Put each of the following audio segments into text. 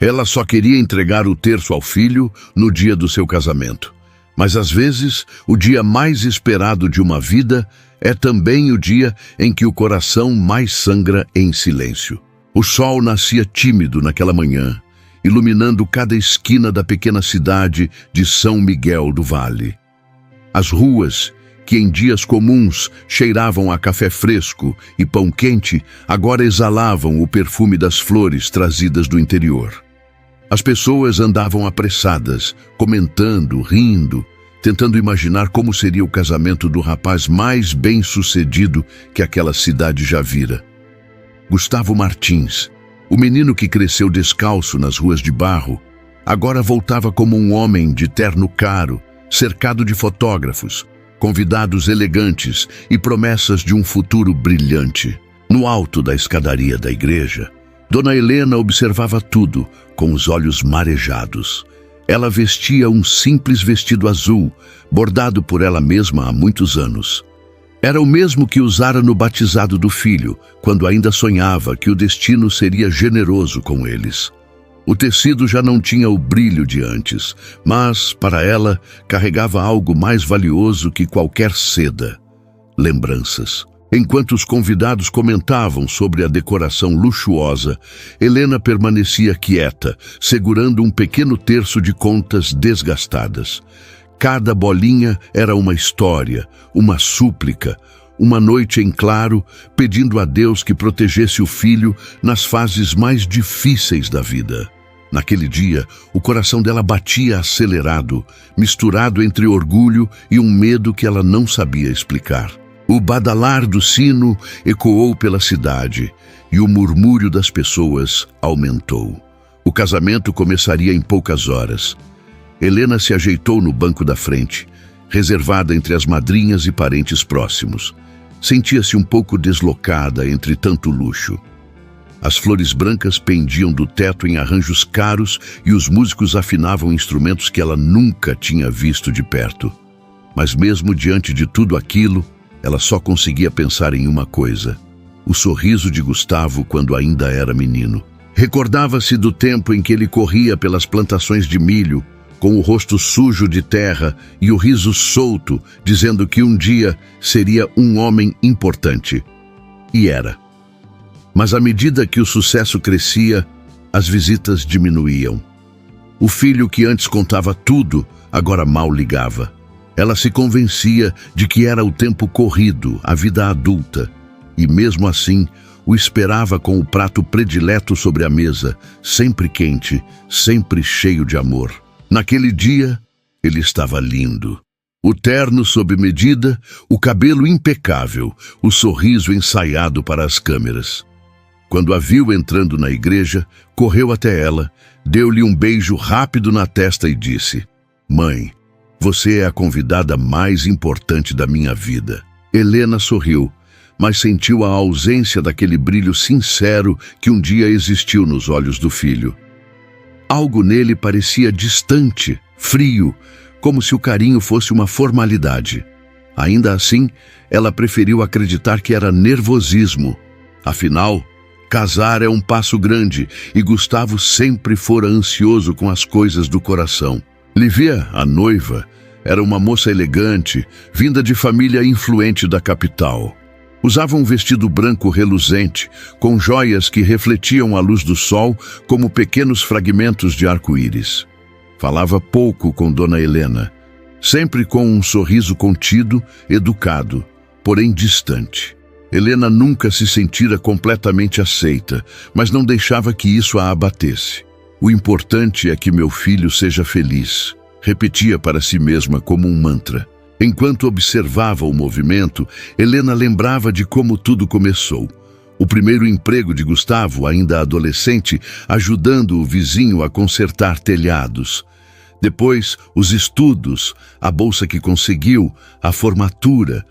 Ela só queria entregar o terço ao filho no dia do seu casamento. Mas às vezes, o dia mais esperado de uma vida é também o dia em que o coração mais sangra em silêncio. O sol nascia tímido naquela manhã, iluminando cada esquina da pequena cidade de São Miguel do Vale. As ruas, que em dias comuns cheiravam a café fresco e pão quente, agora exalavam o perfume das flores trazidas do interior. As pessoas andavam apressadas, comentando, rindo, tentando imaginar como seria o casamento do rapaz mais bem-sucedido que aquela cidade já vira. Gustavo Martins, o menino que cresceu descalço nas ruas de barro, agora voltava como um homem de terno caro, cercado de fotógrafos, convidados elegantes e promessas de um futuro brilhante. No alto da escadaria da igreja, Dona Helena observava tudo com os olhos marejados. Ela vestia um simples vestido azul, bordado por ela mesma há muitos anos. Era o mesmo que usara no batizado do filho, quando ainda sonhava que o destino seria generoso com eles. O tecido já não tinha o brilho de antes, mas, para ela, carregava algo mais valioso que qualquer seda: lembranças. Enquanto os convidados comentavam sobre a decoração luxuosa, Helena permanecia quieta, segurando um pequeno terço de contas desgastadas. Cada bolinha era uma história, uma súplica, uma noite em claro, pedindo a Deus que protegesse o filho nas fases mais difíceis da vida. Naquele dia, o coração dela batia acelerado, misturado entre orgulho e um medo que ela não sabia explicar. O badalar do sino ecoou pela cidade e o murmúrio das pessoas aumentou. O casamento começaria em poucas horas. Helena se ajeitou no banco da frente, reservada entre as madrinhas e parentes próximos. Sentia-se um pouco deslocada entre tanto luxo. As flores brancas pendiam do teto em arranjos caros e os músicos afinavam instrumentos que ela nunca tinha visto de perto. Mas mesmo diante de tudo aquilo, ela só conseguia pensar em uma coisa: o sorriso de Gustavo quando ainda era menino. Recordava-se do tempo em que ele corria pelas plantações de milho, com o rosto sujo de terra e o riso solto, dizendo que um dia seria um homem importante. E era. Mas à medida que o sucesso crescia, as visitas diminuíam. O filho que antes contava tudo, agora mal ligava. Ela se convencia de que era o tempo corrido, a vida adulta, e mesmo assim o esperava com o prato predileto sobre a mesa, sempre quente, sempre cheio de amor. Naquele dia, ele estava lindo. O terno sob medida, o cabelo impecável, o sorriso ensaiado para as câmeras. Quando a viu entrando na igreja, correu até ela, deu-lhe um beijo rápido na testa e disse: "Mãe, você é a convidada mais importante da minha vida." Helena sorriu, mas sentiu a ausência daquele brilho sincero que um dia existiu nos olhos do filho. Algo nele parecia distante, frio, como se o carinho fosse uma formalidade. Ainda assim, ela preferiu acreditar que era nervosismo. Afinal, casar é um passo grande e Gustavo sempre fora ansioso com as coisas do coração. Lívia, a noiva, era uma moça elegante, vinda de família influente da capital. Usava um vestido branco reluzente, com joias que refletiam a luz do sol como pequenos fragmentos de arco-íris. Falava pouco com Dona Helena, sempre com um sorriso contido, educado, porém distante. Helena nunca se sentira completamente aceita, mas não deixava que isso a abatesse. "O importante é que meu filho seja feliz", repetia para si mesma como um mantra. Enquanto observava o movimento, Helena lembrava de como tudo começou. O primeiro emprego de Gustavo, ainda adolescente, ajudando o vizinho a consertar telhados. Depois, os estudos, a bolsa que conseguiu, a formatura.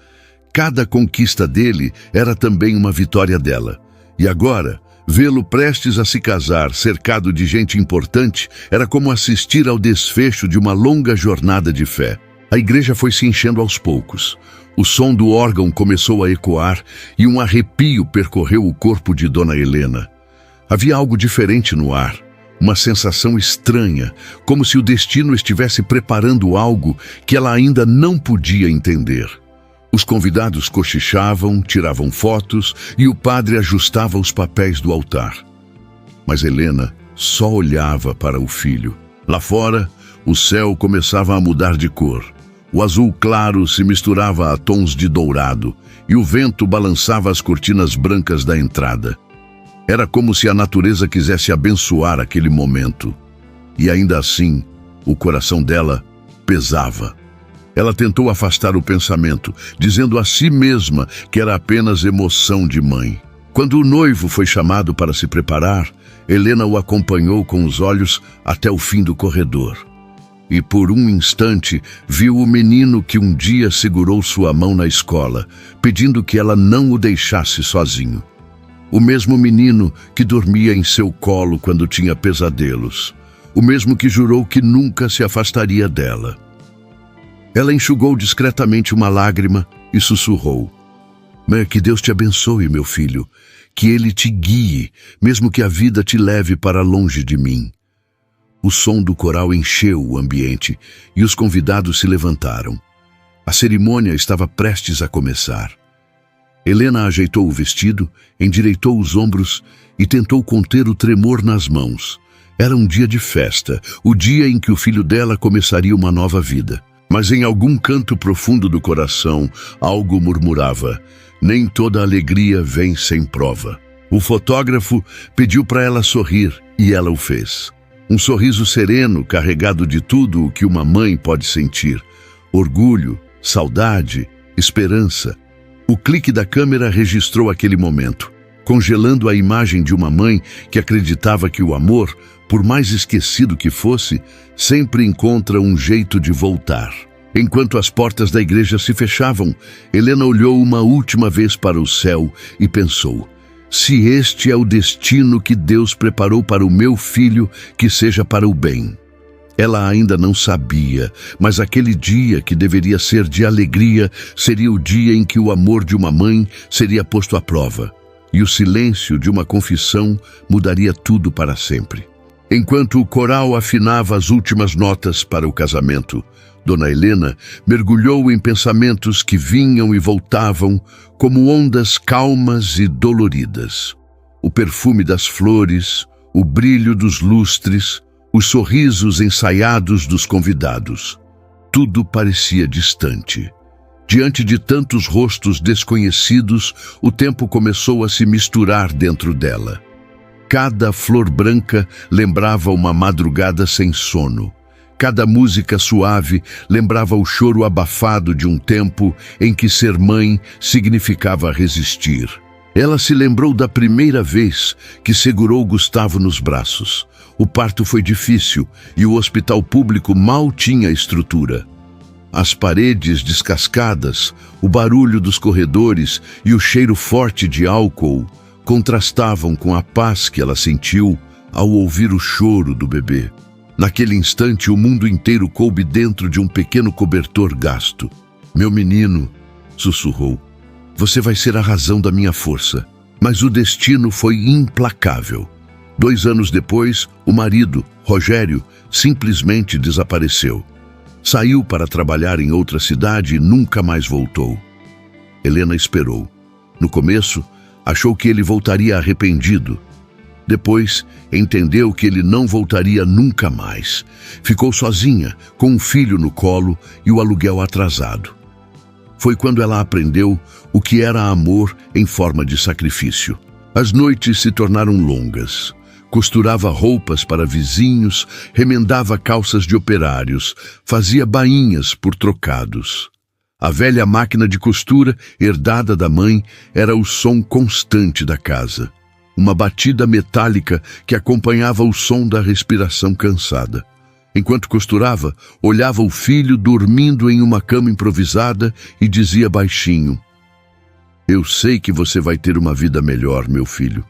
Cada conquista dele era também uma vitória dela. E agora, vê-lo prestes a se casar, cercado de gente importante, era como assistir ao desfecho de uma longa jornada de fé. A igreja foi se enchendo aos poucos. O som do órgão começou a ecoar e um arrepio percorreu o corpo de Dona Helena. Havia algo diferente no ar, Uma sensação estranha, como se o destino estivesse preparando algo que ela ainda não podia entender. Os convidados cochichavam, tiravam fotos e o padre ajustava os papéis do altar. Mas Helena só olhava para o filho. Lá fora, o céu começava a mudar de cor. O azul claro se misturava a tons de dourado e o vento balançava as cortinas brancas da entrada. Era como se a natureza quisesse abençoar aquele momento. E ainda assim, o coração dela pesava. Ela tentou afastar o pensamento, dizendo a si mesma que era apenas emoção de mãe. Quando o noivo foi chamado para se preparar, Helena o acompanhou com os olhos até o fim do corredor. E por um instante viu o menino que um dia segurou sua mão na escola, pedindo que ela não o deixasse sozinho. O mesmo menino que dormia em seu colo quando tinha pesadelos. O mesmo que jurou que nunca se afastaria dela. Ela enxugou discretamente uma lágrima e sussurrou: "Que Deus te abençoe, meu filho. Que Ele te guie, mesmo que a vida te leve para longe de mim." O som do coral encheu o ambiente e os convidados se levantaram. A cerimônia estava prestes a começar. Helena ajeitou o vestido, endireitou os ombros e tentou conter o tremor nas mãos. Era um dia de festa, o dia em que o filho dela começaria uma nova vida. Mas em algum canto profundo do coração, algo murmurava: nem toda alegria vem sem prova. O fotógrafo pediu para ela sorrir e ela o fez. Um sorriso sereno, carregado de tudo o que uma mãe pode sentir: orgulho, saudade, esperança. O clique da câmera registrou aquele momento, congelando a imagem de uma mãe que acreditava que o amor, por mais esquecido que fosse, sempre encontra um jeito de voltar. Enquanto as portas da igreja se fechavam, Helena olhou uma última vez para o céu e pensou: se este é o destino que Deus preparou para o meu filho, que seja para o bem. Ela ainda não sabia, mas aquele dia que deveria ser de alegria seria o dia em que o amor de uma mãe seria posto à prova, e o silêncio de uma confissão mudaria tudo para sempre. Enquanto o coral afinava as últimas notas para o casamento, Dona Helena mergulhou em pensamentos que vinham e voltavam como ondas calmas e doloridas. O perfume das flores, o brilho dos lustres, os sorrisos ensaiados dos convidados. Tudo parecia distante. Diante de tantos rostos desconhecidos, o tempo começou a se misturar dentro dela. Cada flor branca lembrava uma madrugada sem sono. Cada música suave lembrava o choro abafado de um tempo em que ser mãe significava resistir. Ela se lembrou da primeira vez que segurou Gustavo nos braços. O parto foi difícil e o hospital público mal tinha estrutura. As paredes descascadas, o barulho dos corredores e o cheiro forte de álcool contrastavam com a paz que ela sentiu ao ouvir o choro do bebê. Naquele instante, o mundo inteiro coube dentro de um pequeno cobertor gasto. "Meu menino", sussurrou, "você vai ser a razão da minha força." Mas o destino foi implacável. 2 anos depois, o marido, Rogério, simplesmente desapareceu. Saiu para trabalhar em outra cidade e nunca mais voltou. Helena esperou. No começo, achou que ele voltaria arrependido. Depois, entendeu que ele não voltaria nunca mais. Ficou sozinha, com um filho no colo e o aluguel atrasado. Foi quando ela aprendeu o que era amor em forma de sacrifício. As noites se tornaram longas. Costurava roupas para vizinhos, remendava calças de operários, fazia bainhas por trocados. A velha máquina de costura, herdada da mãe, era o som constante da casa. Uma batida metálica que acompanhava o som da respiração cansada. Enquanto costurava, olhava o filho dormindo em uma cama improvisada e dizia baixinho: "Eu sei que você vai ter uma vida melhor, meu filho."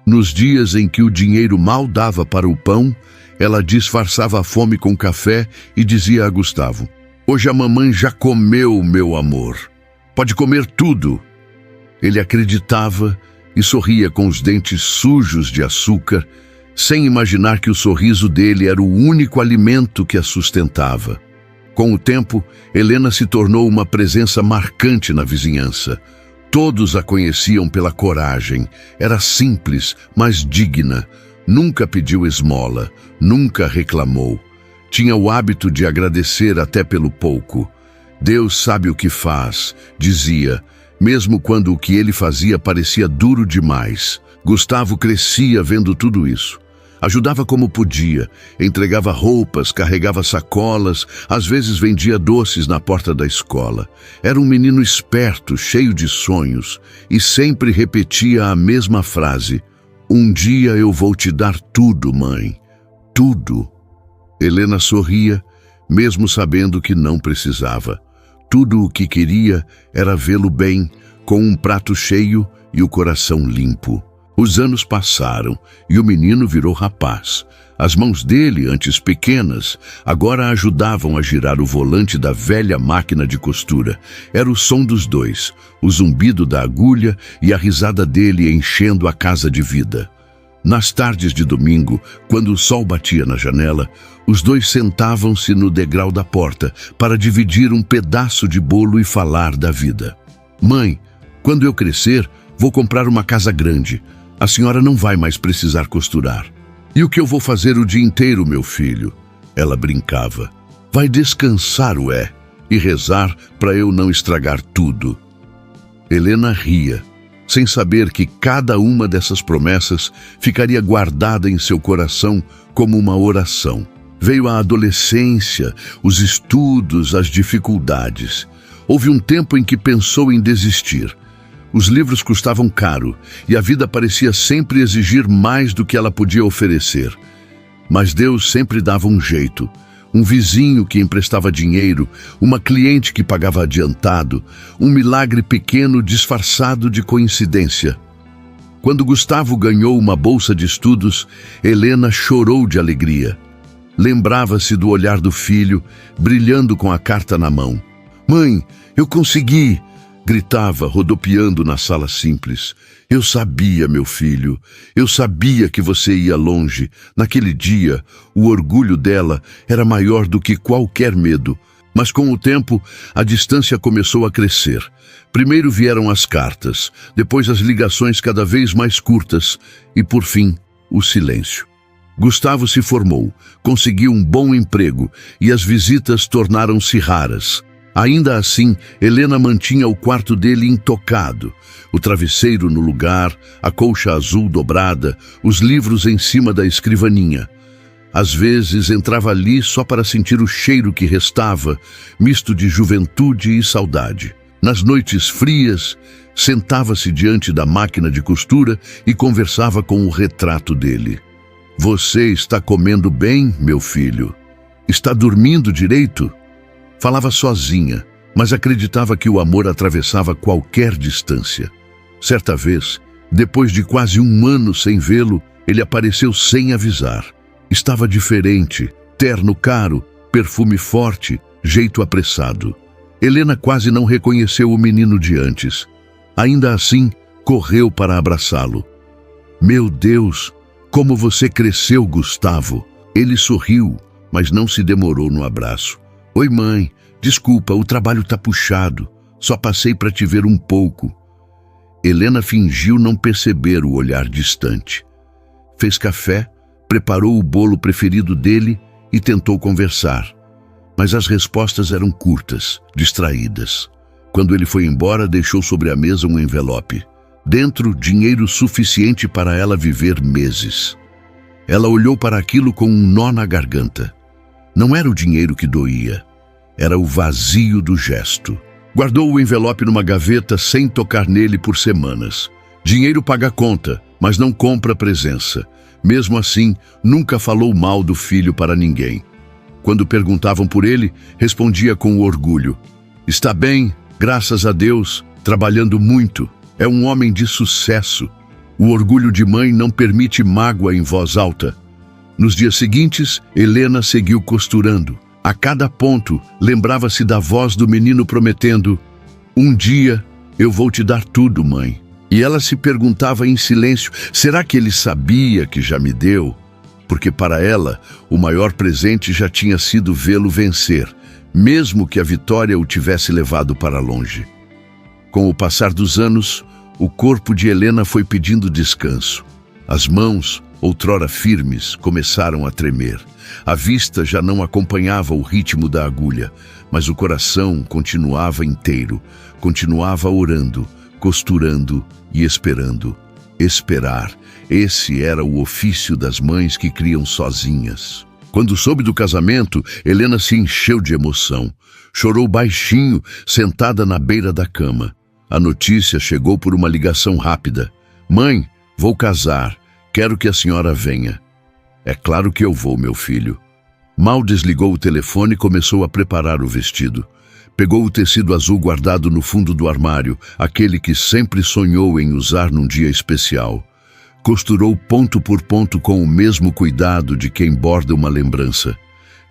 Nos dias em que o dinheiro mal dava para o pão, ela disfarçava a fome com café e dizia a Gustavo: "Hoje a mamãe já comeu, meu amor. Pode comer tudo." Ele acreditava e sorria com os dentes sujos de açúcar, sem imaginar que o sorriso dele era o único alimento que a sustentava. Com o tempo, Helena se tornou uma presença marcante na vizinhança. Todos a conheciam pela coragem. Era simples, mas digna. Nunca pediu esmola, nunca reclamou. Tinha o hábito de agradecer até pelo pouco. Deus sabe o que faz, dizia, mesmo quando o que ele fazia parecia duro demais. Gustavo crescia vendo tudo isso. Ajudava como podia, entregava roupas, carregava sacolas, às vezes vendia doces na porta da escola. Era um menino esperto, cheio de sonhos, e sempre repetia a mesma frase: "Um dia eu vou te dar tudo, mãe. Tudo." Helena sorria, mesmo sabendo que não precisava. Tudo o que queria era vê-lo bem, com um prato cheio e o coração limpo. Os anos passaram e o menino virou rapaz. As mãos dele, antes pequenas, agora ajudavam a girar o volante da velha máquina de costura. Era o som dos dois, o zumbido da agulha e a risada dele enchendo a casa de vida. Nas tardes de domingo, quando o sol batia na janela, os dois sentavam-se no degrau da porta para dividir um pedaço de bolo e falar da vida. "Mãe, quando eu crescer, vou comprar uma casa grande. A senhora não vai mais precisar costurar. E o que eu vou fazer o dia inteiro, meu filho?" Ela brincava. "Vai descansar, ué, e rezar para eu não estragar tudo." Helena ria, sem saber que cada uma dessas promessas ficaria guardada em seu coração como uma oração. Veio a adolescência, os estudos, as dificuldades. Houve um tempo em que pensou em desistir. Os livros custavam caro e a vida parecia sempre exigir mais do que ela podia oferecer. Mas Deus sempre dava um jeito. Um vizinho que emprestava dinheiro, uma cliente que pagava adiantado, um milagre pequeno disfarçado de coincidência. Quando Gustavo ganhou uma bolsa de estudos, Helena chorou de alegria. Lembrava-se do olhar do filho, brilhando com a carta na mão. "Mãe, eu consegui!" gritava, rodopiando na sala simples. "Eu sabia, meu filho, eu sabia que você ia longe." Naquele dia, o orgulho dela era maior do que qualquer medo. Mas com o tempo, a distância começou a crescer. Primeiro vieram as cartas, depois as ligações cada vez mais curtas e, por fim, o silêncio. Gustavo se formou, conseguiu um bom emprego e as visitas tornaram-se raras. Ainda assim, Helena mantinha o quarto dele intocado. O travesseiro no lugar, a colcha azul dobrada, os livros em cima da escrivaninha. Às vezes entrava ali só para sentir o cheiro que restava, misto de juventude e saudade. Nas noites frias, sentava-se diante da máquina de costura e conversava com o retrato dele. "Você está comendo bem, meu filho? Está dormindo direito?" Falava sozinha, mas acreditava que o amor atravessava qualquer distância. Certa vez, depois de quase um ano sem vê-lo, ele apareceu sem avisar. Estava diferente, terno caro, perfume forte, jeito apressado. Helena quase não reconheceu o menino de antes. Ainda assim, correu para abraçá-lo. "Meu Deus, como você cresceu, Gustavo!" Ele sorriu, mas não se demorou no abraço. "Oi, mãe, desculpa, o trabalho tá puxado. Só passei para te ver um pouco." Helena fingiu não perceber o olhar distante. Fez café, preparou o bolo preferido dele e tentou conversar. Mas as respostas eram curtas, distraídas. Quando ele foi embora, deixou sobre a mesa um envelope. Dentro, dinheiro suficiente para ela viver meses. Ela olhou para aquilo com um nó na garganta. Não era o dinheiro que doía. Era o vazio do gesto. Guardou o envelope numa gaveta sem tocar nele por semanas. Dinheiro paga conta, mas não compra presença. Mesmo assim, nunca falou mal do filho para ninguém. Quando perguntavam por ele, respondia com orgulho: "Está bem, graças a Deus, trabalhando muito. É um homem de sucesso." O orgulho de mãe não permite mágoa em voz alta. Nos dias seguintes, Helena seguiu costurando. A cada ponto, lembrava-se da voz do menino prometendo: "Um dia eu vou te dar tudo, mãe." E ela se perguntava em silêncio: será que ele sabia que já me deu? porque para ela o maior presente já tinha sido vê-lo vencer, mesmo que a vitória o tivesse levado para longe. Com o passar dos anos, o corpo de Helena foi pedindo descanso. As mãos, outrora firmes, começaram a tremer. A vista já não acompanhava o ritmo da agulha, mas o coração continuava inteiro, continuava orando, costurando e esperando. Esperar, esse era o ofício das mães que criam sozinhas. Quando soube do casamento, Helena se encheu de emoção. Chorou baixinho, sentada na beira da cama. A notícia chegou por uma ligação rápida. Mãe, vou casar. Quero que a senhora venha. É claro que eu vou, meu filho. Mal desligou o telefone e começou a preparar o vestido. Pegou o tecido azul guardado no fundo do armário, aquele que sempre sonhou em usar num dia especial. Costurou ponto por ponto com o mesmo cuidado de quem borda uma lembrança.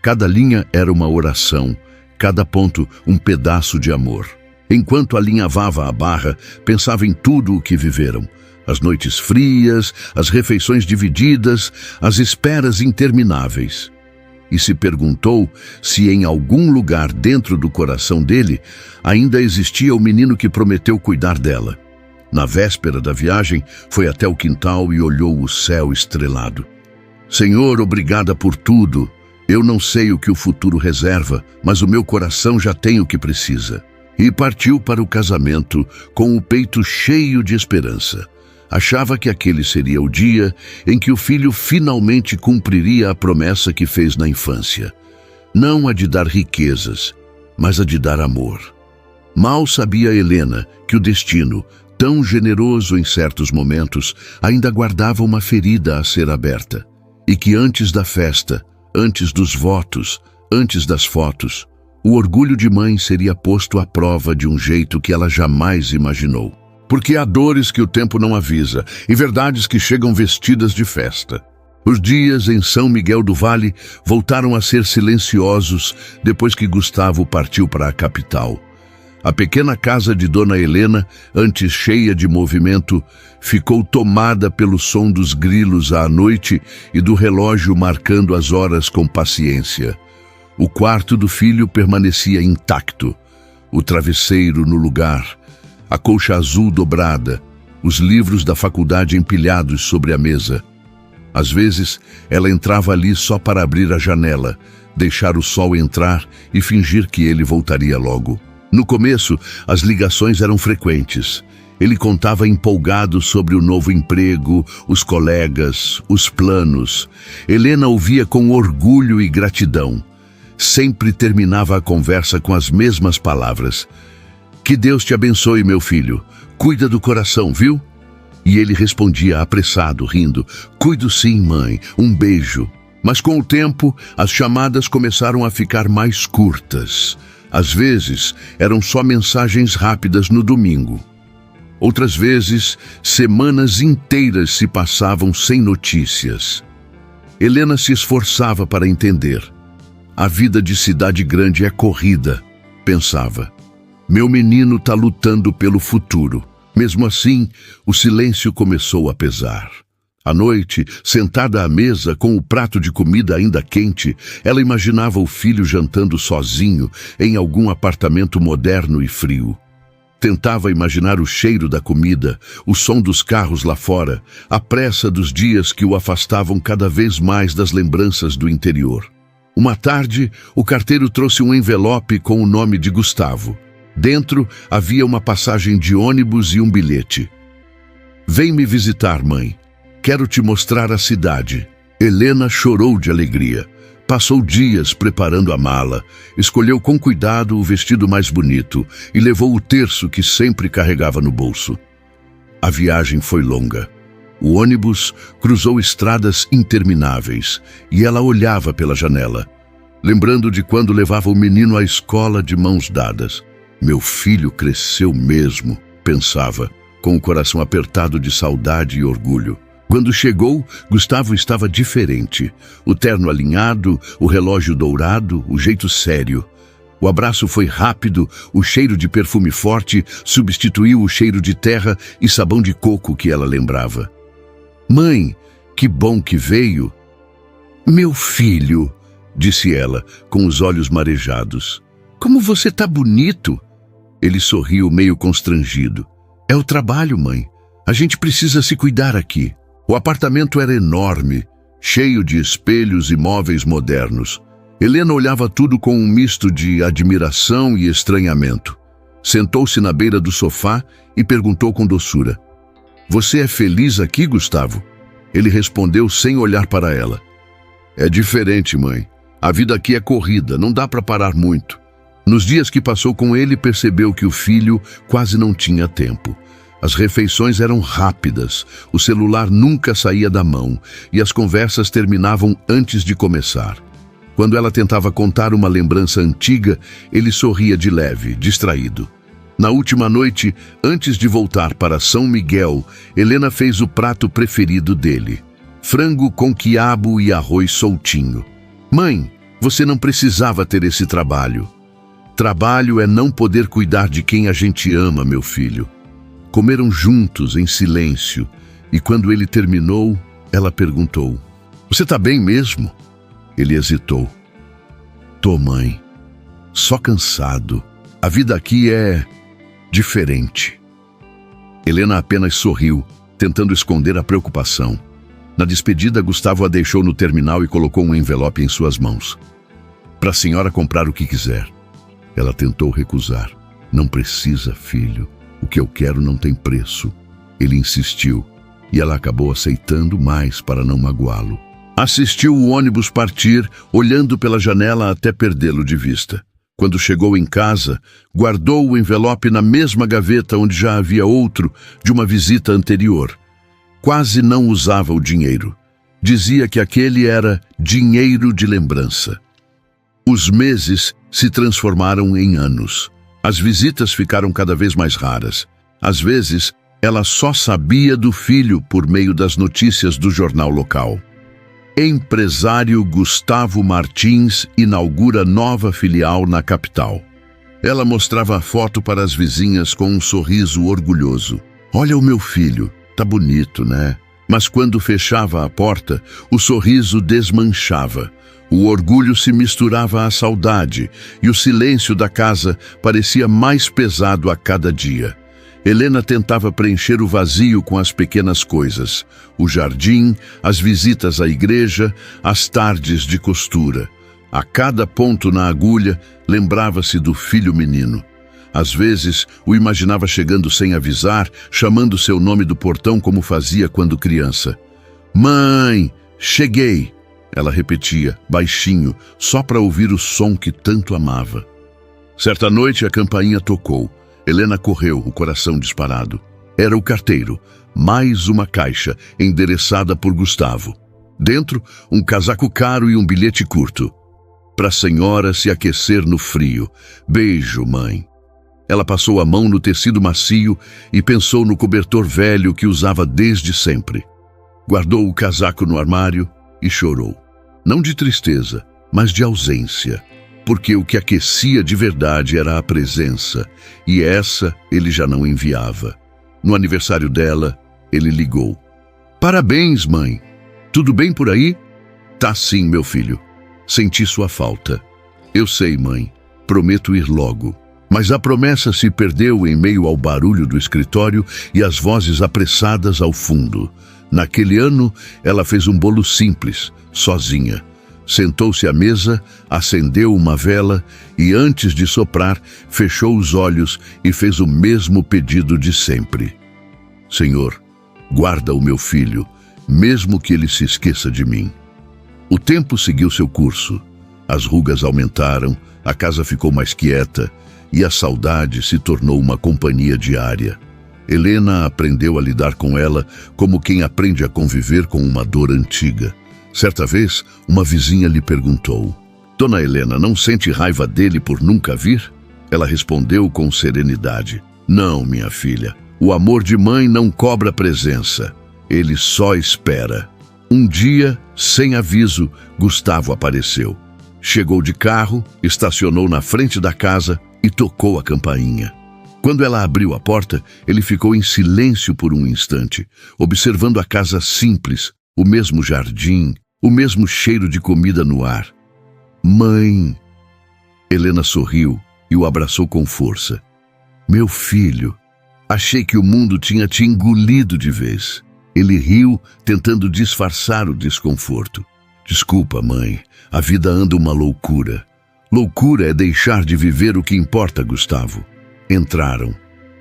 Cada linha era uma oração, cada ponto um pedaço de amor. Enquanto alinhavava a barra, pensava em tudo o que viveram. As noites frias, as refeições divididas, as esperas intermináveis. E se perguntou se em algum lugar dentro do coração dele ainda existia o menino que prometeu cuidar dela. Na véspera da viagem, foi até o quintal e olhou o céu estrelado. Senhor, obrigada por tudo. Eu não sei o que o futuro reserva, mas o meu coração já tem o que precisa. E partiu para o casamento com o peito cheio de esperança. Achava que aquele seria o dia em que o filho finalmente cumpriria a promessa que fez na infância. Não a de dar riquezas, mas a de dar amor. Mal sabia Helena que o destino, tão generoso em certos momentos, ainda guardava uma ferida a ser aberta. E que antes da festa, antes dos votos, antes das fotos, o orgulho de mãe seria posto à prova de um jeito que ela jamais imaginou. Porque há dores que o tempo não avisa e verdades que chegam vestidas de festa. Os dias em São Miguel do Vale voltaram a ser silenciosos depois que Gustavo partiu para a capital. A pequena casa de Dona Helena, antes cheia de movimento, ficou tomada pelo som dos grilos à noite e do relógio marcando as horas com paciência. O quarto do filho permanecia intacto, o travesseiro no lugar, a colcha azul dobrada, os livros da faculdade empilhados sobre a mesa. Às vezes, ela entrava ali só para abrir a janela, deixar o sol entrar e fingir que ele voltaria logo. No começo, as ligações eram frequentes. Ele contava empolgado sobre o novo emprego, os colegas, os planos. Helena ouvia com orgulho e gratidão. Sempre terminava a conversa com as mesmas palavras. Que Deus te abençoe, meu filho. Cuida do coração, viu? E ele respondia apressado, rindo. Cuido sim, mãe. Um beijo. Mas com o tempo, as chamadas começaram a ficar mais curtas. Às vezes, eram só mensagens rápidas no domingo. Outras vezes, semanas inteiras se passavam sem notícias. Helena se esforçava para entender. A vida de cidade grande é corrida, pensava. Meu menino está lutando pelo futuro. Mesmo assim, o silêncio começou a pesar. À noite, sentada à mesa com o prato de comida ainda quente, ela imaginava o filho jantando sozinho em algum apartamento moderno e frio. Tentava imaginar o cheiro da comida, o som dos carros lá fora, a pressa dos dias que o afastavam cada vez mais das lembranças do interior. Uma tarde, o carteiro trouxe um envelope com o nome de Gustavo. Dentro havia uma passagem de ônibus e um bilhete. Vem me visitar, mãe. Quero te mostrar a cidade. Helena chorou de alegria. Passou dias preparando a mala, escolheu com cuidado o vestido mais bonito e levou o terço que sempre carregava no bolso. A viagem foi longa. O ônibus cruzou estradas intermináveis e ela olhava pela janela, lembrando de quando levava o menino à escola de mãos dadas. Meu filho cresceu mesmo, pensava, com o coração apertado de saudade e orgulho. Quando chegou, Gustavo estava diferente. O terno alinhado, o relógio dourado, o jeito sério. O abraço foi rápido, o cheiro de perfume forte substituiu o cheiro de terra e sabão de coco que ela lembrava. Mãe, que bom que veio. Meu filho, disse ela, com os olhos marejados. Como você tá bonito! Ele sorriu meio constrangido. É o trabalho, mãe. A gente precisa se cuidar aqui. O apartamento era enorme, cheio de espelhos e móveis modernos. Helena olhava tudo com um misto de admiração e estranhamento. Sentou-se na beira do sofá e perguntou com doçura: Você é feliz aqui, Gustavo? Ele respondeu sem olhar para ela. É diferente, mãe. A vida aqui é corrida, não dá para parar muito. Nos dias que passou com ele, percebeu que o filho quase não tinha tempo. As refeições eram rápidas, o celular nunca saía da mão e as conversas terminavam antes de começar. Quando ela tentava contar uma lembrança antiga, ele sorria de leve, distraído. Na última noite, antes de voltar para São Miguel, Helena fez o prato preferido dele: frango com quiabo e arroz soltinho. Mãe, você não precisava ter esse trabalho. Trabalho é não poder cuidar de quem a gente ama, meu filho. Comeram juntos, em silêncio, e quando ele terminou, ela perguntou: Você tá bem mesmo? Ele hesitou. Tô, mãe. Só cansado. A vida aqui é diferente. Helena apenas sorriu, tentando esconder a preocupação. Na despedida, Gustavo a deixou no terminal e colocou um envelope em suas mãos. Para a senhora comprar o que quiser. Ela tentou recusar. Não precisa, filho. O que eu quero não tem preço. Ele insistiu, e ela acabou aceitando mais para não magoá-lo. Assistiu o ônibus partir, olhando pela janela até perdê-lo de vista. Quando chegou em casa, guardou o envelope na mesma gaveta onde já havia outro de uma visita anterior. Quase não usava o dinheiro. Dizia que aquele era dinheiro de lembrança. Os meses se transformaram em anos. As visitas ficaram cada vez mais raras. Às vezes, ela só sabia do filho por meio das notícias do jornal local. Empresário Gustavo Martins inaugura nova filial na capital. Ela mostrava a foto para as vizinhas com um sorriso orgulhoso. Olha o meu filho, tá bonito, né? Mas quando fechava a porta, o sorriso desmanchava. O orgulho se misturava à saudade e o silêncio da casa parecia mais pesado a cada dia. Helena tentava preencher o vazio com as pequenas coisas: o jardim, as visitas à igreja, as tardes de costura. A cada ponto na agulha, lembrava-se do filho menino. Às vezes, o imaginava chegando sem avisar, chamando seu nome do portão como fazia quando criança. Mãe, cheguei! Ela repetia, baixinho, só para ouvir o som que tanto amava. Certa noite, a campainha tocou. Helena correu, o coração disparado. Era o carteiro. Mais uma caixa, endereçada por Gustavo. Dentro, um casaco caro e um bilhete curto. Para a senhora se aquecer no frio. Beijo, mãe. Ela passou a mão no tecido macio e pensou no cobertor velho que usava desde sempre. Guardou o casaco no armário e chorou. Não de tristeza, mas de ausência. Porque o que aquecia de verdade era a presença, e essa ele já não enviava. No aniversário dela, ele ligou. Parabéns, mãe. Tudo bem por aí? Tá sim, meu filho. Senti sua falta. Eu sei, mãe. Prometo ir logo. Mas a promessa se perdeu em meio ao barulho do escritório e às vozes apressadas ao fundo. Naquele ano, ela fez um bolo simples, sozinha. Sentou-se à mesa, acendeu uma vela e, antes de soprar, fechou os olhos e fez o mesmo pedido de sempre. Senhor, guarda o meu filho, mesmo que ele se esqueça de mim. O tempo seguiu seu curso. As rugas aumentaram, a casa ficou mais quieta e a saudade se tornou uma companhia diária. Helena aprendeu a lidar com ela como quem aprende a conviver com uma dor antiga. Certa vez, uma vizinha lhe perguntou: Dona Helena, não sente raiva dele por nunca vir? Ela respondeu com serenidade: Não, minha filha. O amor de mãe não cobra presença. Ele só espera. Um dia, sem aviso, Gustavo apareceu. Chegou de carro, estacionou na frente da casa e tocou a campainha. Quando ela abriu a porta, ele ficou em silêncio por um instante, observando a casa simples, o mesmo jardim, o mesmo cheiro de comida no ar. Mãe! Helena sorriu e o abraçou com força. Meu filho, achei que o mundo tinha te engolido de vez. Ele riu, tentando disfarçar o desconforto. Desculpa, mãe, a vida anda uma loucura. Loucura é deixar de viver o que importa, Gustavo. Entraram.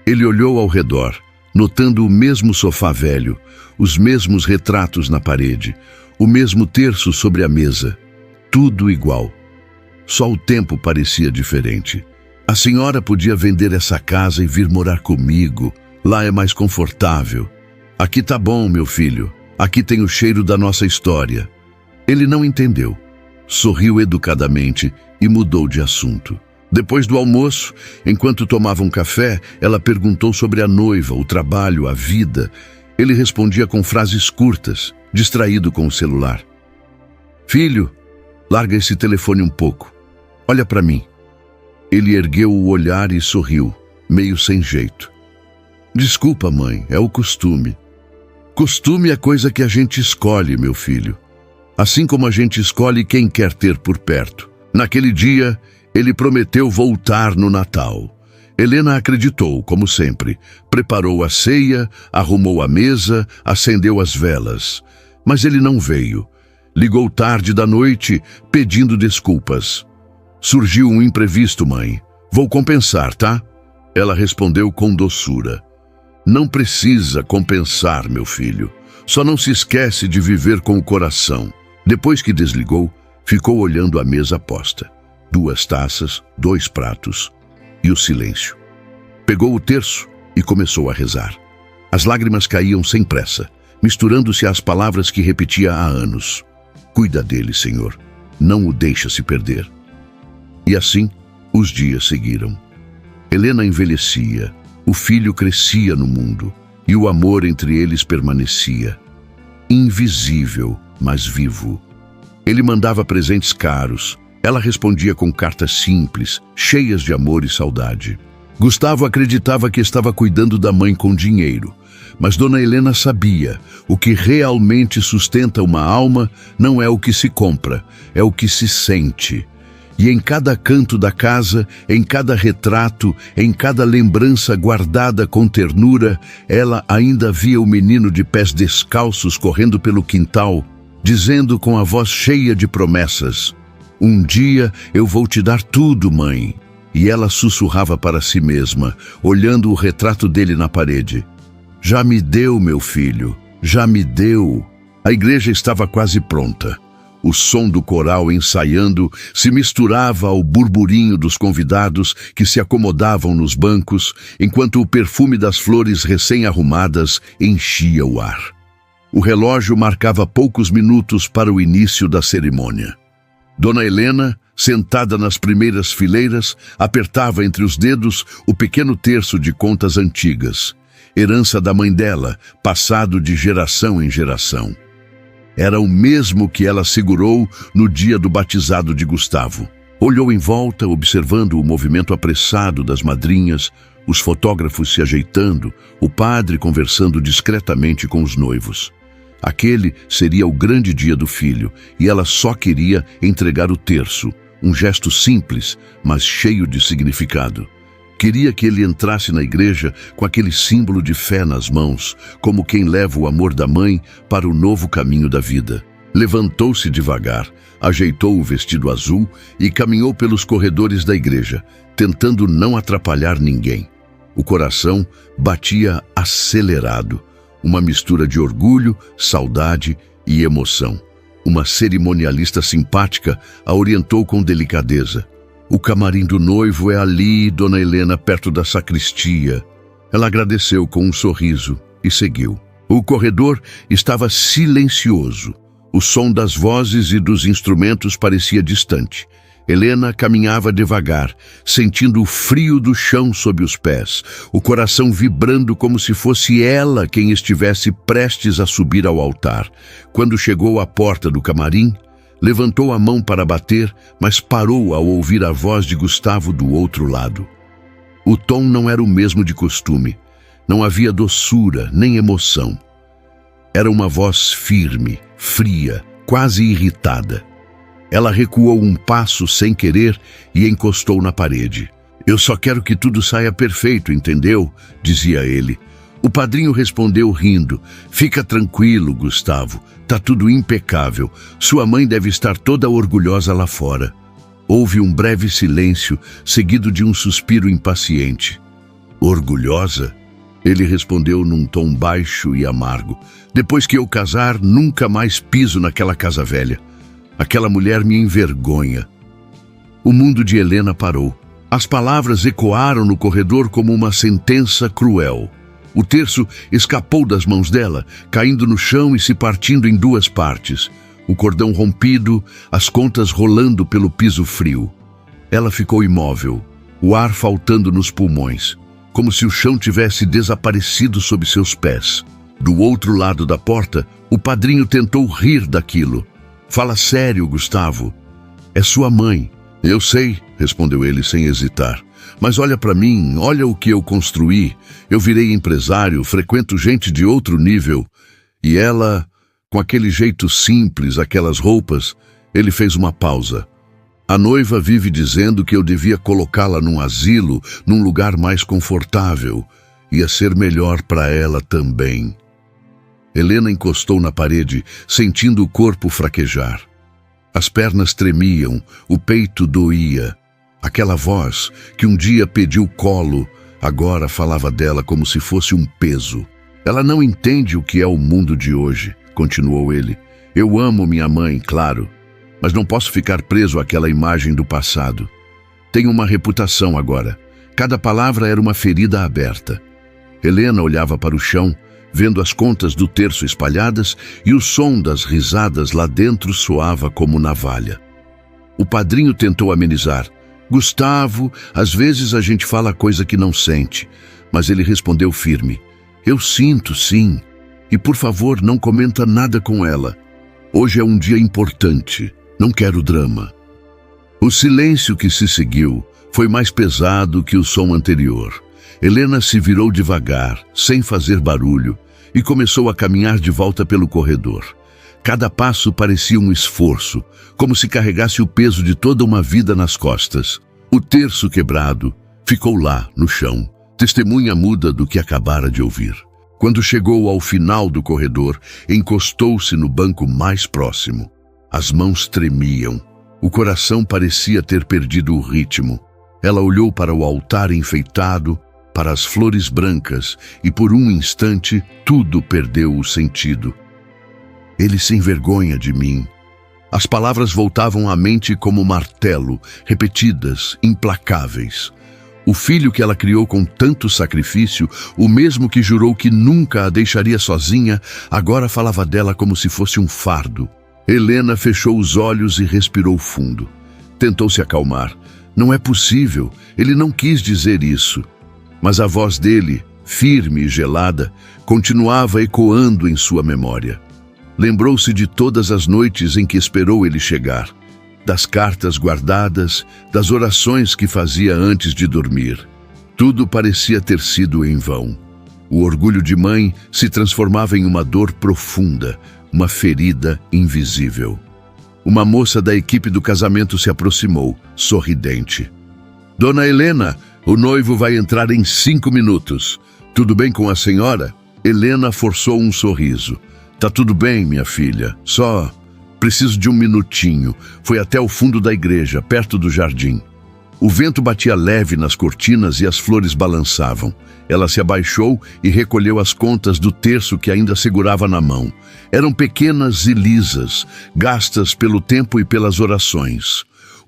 Ele olhou ao redor, notando o mesmo sofá velho, os mesmos retratos na parede, o mesmo terço sobre a mesa. Tudo igual. Só o tempo parecia diferente. A senhora podia vender essa casa e vir morar comigo. Lá é mais confortável. Aqui tá bom, meu filho. Aqui tem o cheiro da nossa história. Ele não entendeu. Sorriu educadamente e mudou de assunto. Depois do almoço, enquanto tomavam café, ela perguntou sobre a noiva, o trabalho, a vida. Ele respondia com frases curtas, distraído com o celular. Filho, larga esse telefone um pouco. Olha para mim. Ele ergueu o olhar e sorriu, meio sem jeito. Desculpa, mãe, é o costume. Costume é coisa que a gente escolhe, meu filho. Assim como a gente escolhe quem quer ter por perto. Naquele dia, ele prometeu voltar no Natal. Helena acreditou, como sempre. Preparou a ceia, arrumou a mesa, acendeu as velas. Mas ele não veio. Ligou tarde da noite, pedindo desculpas. Surgiu um imprevisto, mãe. Vou compensar, tá? Ela respondeu com doçura. Não precisa compensar, meu filho. Só não se esquece de viver com o coração. Depois que desligou, ficou olhando a mesa posta. 2 taças, 2 pratos e o silêncio. Pegou o terço e começou a rezar. As lágrimas caíam sem pressa, misturando-se às palavras que repetia há anos. Cuida dele, Senhor. Não o deixa se perder. E assim, os dias seguiram. Helena envelhecia, o filho crescia no mundo e o amor entre eles permanecia. Invisível, mas vivo. Ele mandava presentes caros. Ela respondia com cartas simples, cheias de amor e saudade. Gustavo acreditava que estava cuidando da mãe com dinheiro, mas Dona Helena sabia, o que realmente sustenta uma alma não é o que se compra, é o que se sente. E em cada canto da casa, em cada retrato, em cada lembrança guardada com ternura, ela ainda via o menino de pés descalços correndo pelo quintal, dizendo com a voz cheia de promessas: um dia eu vou te dar tudo, mãe. E ela sussurrava para si mesma, olhando o retrato dele na parede. Já me deu, meu filho, já me deu. A igreja estava quase pronta. O som do coral ensaiando se misturava ao burburinho dos convidados que se acomodavam nos bancos, enquanto o perfume das flores recém-arrumadas enchia o ar. O relógio marcava poucos minutos para o início da cerimônia. Dona Helena, sentada nas primeiras fileiras, apertava entre os dedos o pequeno terço de contas antigas, herança da mãe dela, passado de geração em geração. Era o mesmo que ela segurou no dia do batizado de Gustavo. Olhou em volta, observando o movimento apressado das madrinhas, os fotógrafos se ajeitando, o padre conversando discretamente com os noivos. Aquele seria o grande dia do filho, e ela só queria entregar o terço, um gesto simples, mas cheio de significado. Queria que ele entrasse na igreja com aquele símbolo de fé nas mãos, como quem leva o amor da mãe para o novo caminho da vida. Levantou-se devagar, ajeitou o vestido azul e caminhou pelos corredores da igreja, tentando não atrapalhar ninguém. O coração batia acelerado, uma mistura de orgulho, saudade e emoção. Uma cerimonialista simpática a orientou com delicadeza. O camarim do noivo é ali, Dona Helena, perto da sacristia. Ela agradeceu com um sorriso e seguiu. O corredor estava silencioso. O som das vozes e dos instrumentos parecia distante. Helena caminhava devagar, sentindo o frio do chão sob os pés, o coração vibrando como se fosse ela quem estivesse prestes a subir ao altar. Quando chegou à porta do camarim, levantou a mão para bater, mas parou ao ouvir a voz de Gustavo do outro lado. O tom não era o mesmo de costume. Não havia doçura nem emoção. Era uma voz firme, fria, quase irritada. Ela recuou um passo sem querer e encostou na parede. "Eu só quero que tudo saia perfeito, entendeu?", dizia ele. O padrinho respondeu rindo: "Fica tranquilo, Gustavo. Tá tudo impecável. Sua mãe deve estar toda orgulhosa lá fora." Houve um breve silêncio, seguido de um suspiro impaciente. "Orgulhosa?", ele respondeu num tom baixo e amargo. "Depois que eu casar, nunca mais piso naquela casa velha. Aquela mulher me envergonha." O mundo de Helena parou. As palavras ecoaram no corredor como uma sentença cruel. O terço escapou das mãos dela, caindo no chão e se partindo em duas partes. O cordão rompido, as contas rolando pelo piso frio. Ela ficou imóvel, o ar faltando nos pulmões, como se o chão tivesse desaparecido sob seus pés. Do outro lado da porta, o padrinho tentou rir daquilo. "Fala sério, Gustavo. É sua mãe." "Eu sei", respondeu ele sem hesitar. "Mas olha para mim, olha o que eu construí. Eu virei empresário, frequento gente de outro nível." E ela, com aquele jeito simples, aquelas roupas, ele fez uma pausa. "A noiva vive dizendo que eu devia colocá-la num asilo, num lugar mais confortável. Ia ser melhor para ela também." Helena encostou na parede, sentindo o corpo fraquejar. As pernas tremiam, o peito doía. Aquela voz, que um dia pediu colo, agora falava dela como se fosse um peso. "Ela não entende o que é o mundo de hoje", continuou ele. "Eu amo minha mãe, claro, mas não posso ficar preso àquela imagem do passado. Tenho uma reputação agora." Cada palavra era uma ferida aberta. Helena olhava para o chão, vendo as contas do terço espalhadas, e o som das risadas lá dentro soava como navalha. O padrinho tentou amenizar. "Gustavo, às vezes a gente fala coisa que não sente." Mas ele respondeu firme: "Eu sinto, sim. E por favor, não comenta nada com ela. Hoje é um dia importante. Não quero drama." O silêncio que se seguiu foi mais pesado que o som anterior. Helena se virou devagar, sem fazer barulho, e começou a caminhar de volta pelo corredor. Cada passo parecia um esforço, como se carregasse o peso de toda uma vida nas costas. O terço quebrado ficou lá, no chão, testemunha muda do que acabara de ouvir. Quando chegou ao final do corredor, encostou-se no banco mais próximo. As mãos tremiam. O coração parecia ter perdido o ritmo. Ela olhou para o altar enfeitado, para as flores brancas, e por um instante tudo perdeu o sentido. "Ele se envergonha de mim." As palavras voltavam à mente como martelo, repetidas, implacáveis. O filho que ela criou com tanto sacrifício, o mesmo que jurou que nunca a deixaria sozinha, agora falava dela como se fosse um fardo. Helena fechou os olhos e respirou fundo. Tentou se acalmar. Não é possível, ele não quis dizer isso. Mas a voz dele, firme e gelada, continuava ecoando em sua memória. Lembrou-se de todas as noites em que esperou ele chegar, das cartas guardadas, das orações que fazia antes de dormir. Tudo parecia ter sido em vão. O orgulho de mãe se transformava em uma dor profunda, uma ferida invisível. Uma moça da equipe do casamento se aproximou, sorridente. "Dona Helena, o noivo vai entrar em 5 minutos. Tudo bem com a senhora?" Helena forçou um sorriso. "Tá tudo bem, minha filha. Só preciso de um minutinho." Foi até o fundo da igreja, perto do jardim. O vento batia leve nas cortinas e as flores balançavam. Ela se abaixou e recolheu as contas do terço que ainda segurava na mão. Eram pequenas e lisas, gastas pelo tempo e pelas orações.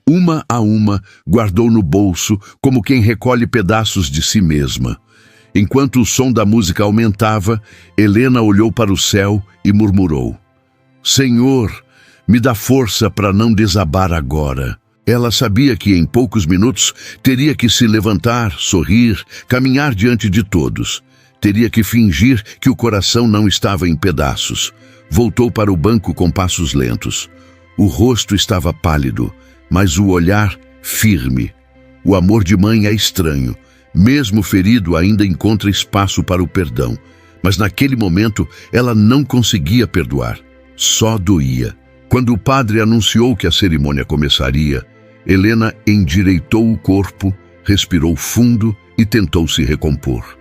Uma a uma, guardou no bolso, como quem recolhe pedaços de si mesma. Enquanto o som da música aumentava, Helena olhou para o céu e murmurou: "Senhor, me dá força para não desabar agora." Ela sabia que em poucos minutos teria que se levantar, sorrir, caminhar diante de todos. Teria que fingir que o coração não estava em pedaços. Voltou para o banco com passos lentos. O rosto estava pálido, mas o olhar firme. O amor de mãe é estranho. Mesmo ferido, ainda encontra espaço para o perdão. Mas naquele momento, ela não conseguia perdoar. Só doía. Quando o padre anunciou que a cerimônia começaria, Helena endireitou o corpo, respirou fundo e tentou se recompor.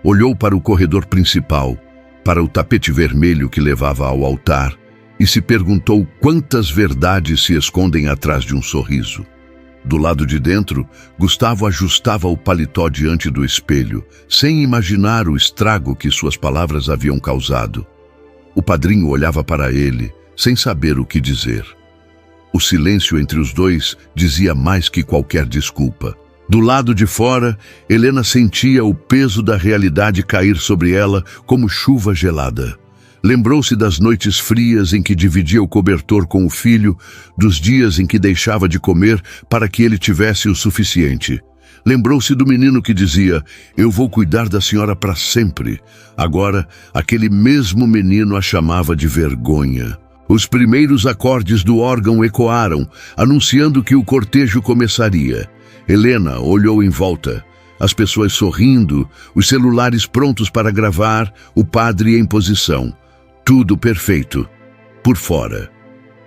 Olhou para o corredor principal, para o tapete vermelho que levava ao altar, e se perguntou quantas verdades se escondem atrás de um sorriso. Do lado de dentro, Gustavo ajustava o paletó diante do espelho, sem imaginar o estrago que suas palavras haviam causado. O padrinho olhava para ele, sem saber o que dizer. O silêncio entre os dois dizia mais que qualquer desculpa. Do lado de fora, Helena sentia o peso da realidade cair sobre ela como chuva gelada. Lembrou-se das noites frias em que dividia o cobertor com o filho, dos dias em que deixava de comer para que ele tivesse o suficiente. Lembrou-se do menino que dizia: "Eu vou cuidar da senhora para sempre." Agora, aquele mesmo menino a chamava de vergonha. Os primeiros acordes do órgão ecoaram, anunciando que o cortejo começaria. Helena olhou em volta. As pessoas sorrindo, os celulares prontos para gravar, o padre em posição. Tudo perfeito. Por fora.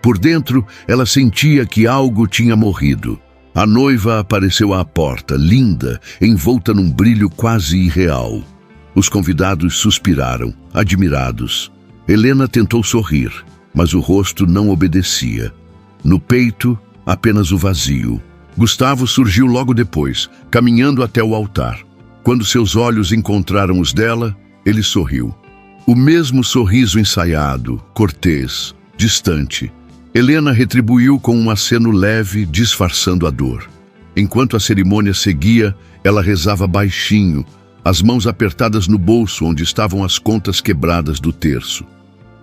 Por dentro, ela sentia que algo tinha morrido. A noiva apareceu à porta, linda, envolta num brilho quase irreal. Os convidados suspiraram, admirados. Helena tentou sorrir, mas o rosto não obedecia. No peito, apenas o vazio. Gustavo surgiu logo depois, caminhando até o altar. Quando seus olhos encontraram os dela, ele sorriu. O mesmo sorriso ensaiado, cortês, distante. Helena retribuiu com um aceno leve, disfarçando a dor. Enquanto a cerimônia seguia, ela rezava baixinho, as mãos apertadas no bolso onde estavam as contas quebradas do terço.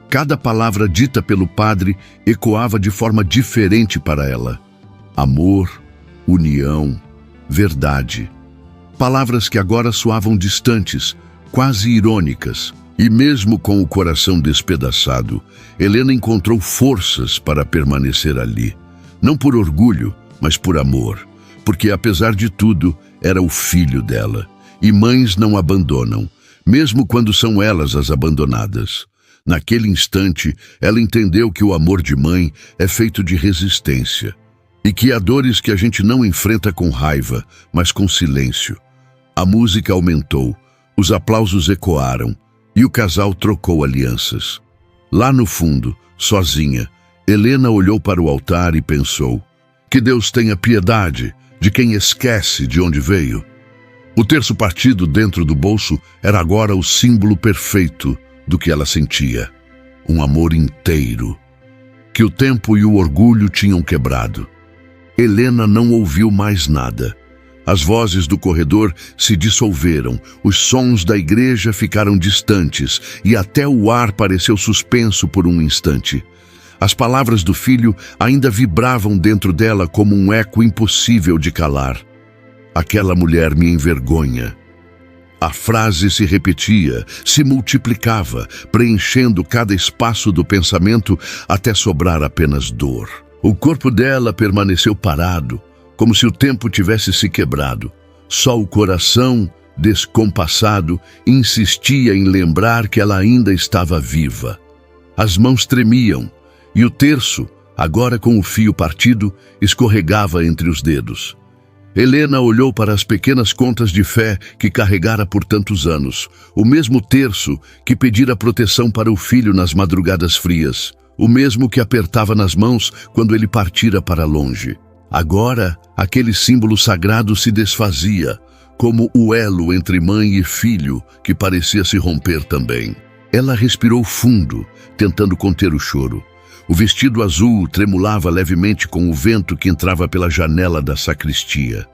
Cada palavra dita pelo padre ecoava de forma diferente para ela. Amor, união, verdade. Palavras que agora soavam distantes, quase irônicas. E mesmo com o coração despedaçado, Helena encontrou forças para permanecer ali. Não por orgulho, mas por amor. Porque, apesar de tudo, era o filho dela. E mães não abandonam, mesmo quando são elas as abandonadas. Naquele instante, ela entendeu que o amor de mãe é feito de resistência. E que há dores que a gente não enfrenta com raiva, mas com silêncio. A música aumentou, os aplausos ecoaram, e o casal trocou alianças. Lá no fundo, sozinha, Helena olhou para o altar e pensou: que Deus tenha piedade de quem esquece de onde veio. O terço partido dentro do bolso era agora o símbolo perfeito do que ela sentia. Um amor inteiro, que o tempo e o orgulho tinham quebrado. Helena não ouviu mais nada. As vozes do corredor se dissolveram, os sons da igreja ficaram distantes e até o ar pareceu suspenso por um instante. As palavras do filho ainda vibravam dentro dela como um eco impossível de calar. Aquela mulher me envergonha. A frase se repetia, se multiplicava, preenchendo cada espaço do pensamento até sobrar apenas dor. O corpo dela permaneceu parado, como se o tempo tivesse se quebrado. Só o coração, descompassado, insistia em lembrar que ela ainda estava viva. As mãos tremiam, e o terço, agora com o fio partido, escorregava entre os dedos. Helena olhou para as pequenas contas de fé que carregara por tantos anos, o mesmo terço que pedira proteção para o filho nas madrugadas frias, o mesmo que apertava nas mãos quando ele partira para longe. Agora, aquele símbolo sagrado se desfazia, como o elo entre mãe e filho, que parecia se romper também. Ela respirou fundo, tentando conter o choro. O vestido azul tremulava levemente com o vento que entrava pela janela da sacristia.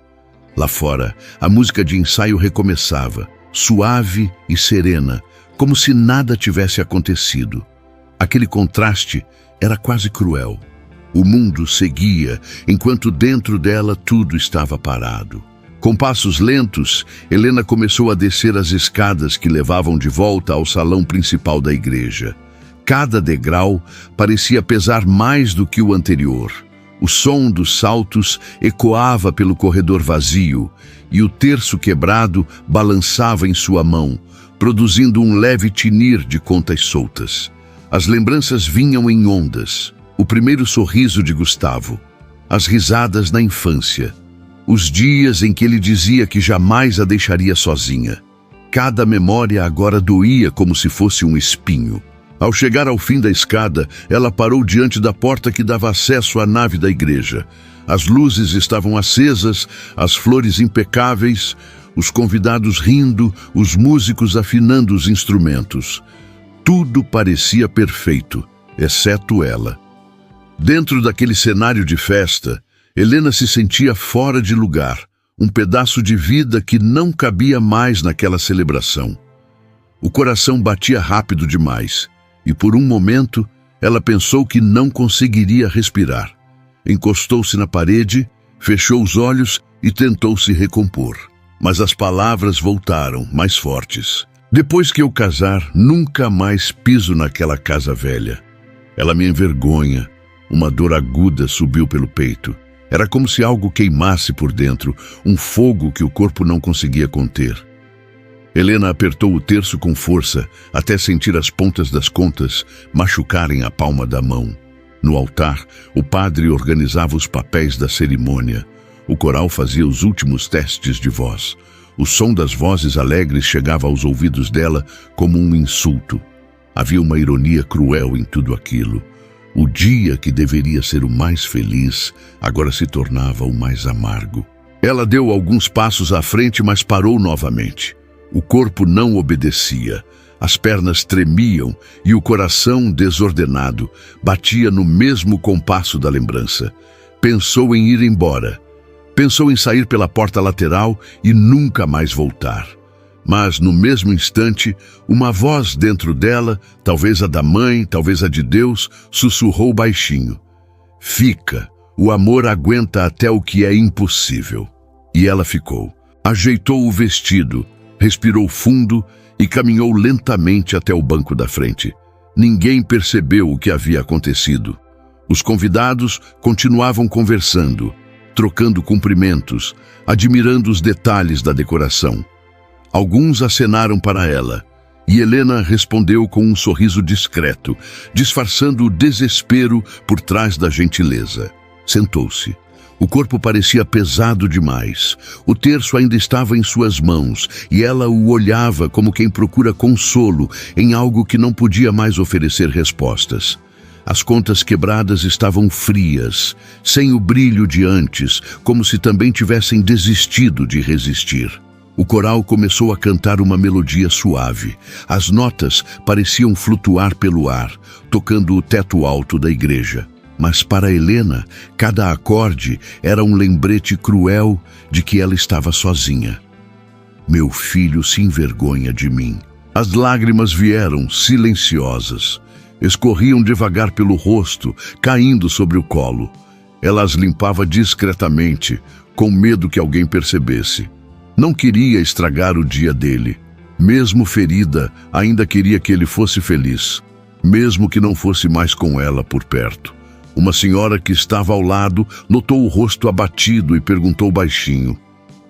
Lá fora, a música de ensaio recomeçava, suave e serena, como se nada tivesse acontecido. Aquele contraste era quase cruel. O mundo seguia, enquanto dentro dela tudo estava parado. Com passos lentos, Helena começou a descer as escadas que levavam de volta ao salão principal da igreja. Cada degrau parecia pesar mais do que o anterior. O som dos saltos ecoava pelo corredor vazio, e o terço quebrado balançava em sua mão, produzindo um leve tinir de contas soltas. As lembranças vinham em ondas. O primeiro sorriso de Gustavo, as risadas na infância, os dias em que ele dizia que jamais a deixaria sozinha. Cada memória agora doía como se fosse um espinho. Ao chegar ao fim da escada, ela parou diante da porta que dava acesso à nave da igreja. As luzes estavam acesas, as flores impecáveis, os convidados rindo, os músicos afinando os instrumentos. Tudo parecia perfeito, exceto ela. Dentro daquele cenário de festa, Helena se sentia fora de lugar, um pedaço de vida que não cabia mais naquela celebração. O coração batia rápido demais, e por um momento ela pensou que não conseguiria respirar. Encostou-se na parede, fechou os olhos e tentou se recompor. Mas as palavras voltaram, mais fortes. Depois que eu casar, nunca mais piso naquela casa velha. Ela me envergonha. Uma dor aguda subiu pelo peito. Era como se algo queimasse por dentro, um fogo que o corpo não conseguia conter. Helena apertou o terço com força, até sentir as pontas das contas machucarem a palma da mão. No altar, o padre organizava os papéis da cerimônia. O coral fazia os últimos testes de voz. O som das vozes alegres chegava aos ouvidos dela como um insulto. Havia uma ironia cruel em tudo aquilo. O dia que deveria ser o mais feliz, agora se tornava o mais amargo. Ela deu alguns passos à frente, mas parou novamente. O corpo não obedecia. As pernas tremiam e o coração, desordenado, batia no mesmo compasso da lembrança. Pensou em ir embora. Pensou em sair pela porta lateral e nunca mais voltar. Mas, no mesmo instante, uma voz dentro dela, talvez a da mãe, talvez a de Deus, sussurrou baixinho. Fica, o amor aguenta até o que é impossível. E ela ficou. Ajeitou o vestido, respirou fundo e caminhou lentamente até o banco da frente. Ninguém percebeu o que havia acontecido. Os convidados continuavam conversando, trocando cumprimentos, admirando os detalhes da decoração. Alguns acenaram para ela, e Helena respondeu com um sorriso discreto, disfarçando o desespero por trás da gentileza. Sentou-se. O corpo parecia pesado demais. O terço ainda estava em suas mãos, e ela o olhava como quem procura consolo em algo que não podia mais oferecer respostas. As contas quebradas estavam frias, sem o brilho de antes, como se também tivessem desistido de resistir. O coral começou a cantar uma melodia suave. As notas pareciam flutuar pelo ar, tocando o teto alto da igreja. Mas para Helena, cada acorde era um lembrete cruel de que ela estava sozinha. Meu filho se envergonha de mim. As lágrimas vieram silenciosas. Escorriam devagar pelo rosto, caindo sobre o colo. Ela as limpava discretamente, com medo que alguém percebesse. Não queria estragar o dia dele. Mesmo ferida, ainda queria que ele fosse feliz, mesmo que não fosse mais com ela por perto. Uma senhora que estava ao lado notou o rosto abatido e perguntou baixinho: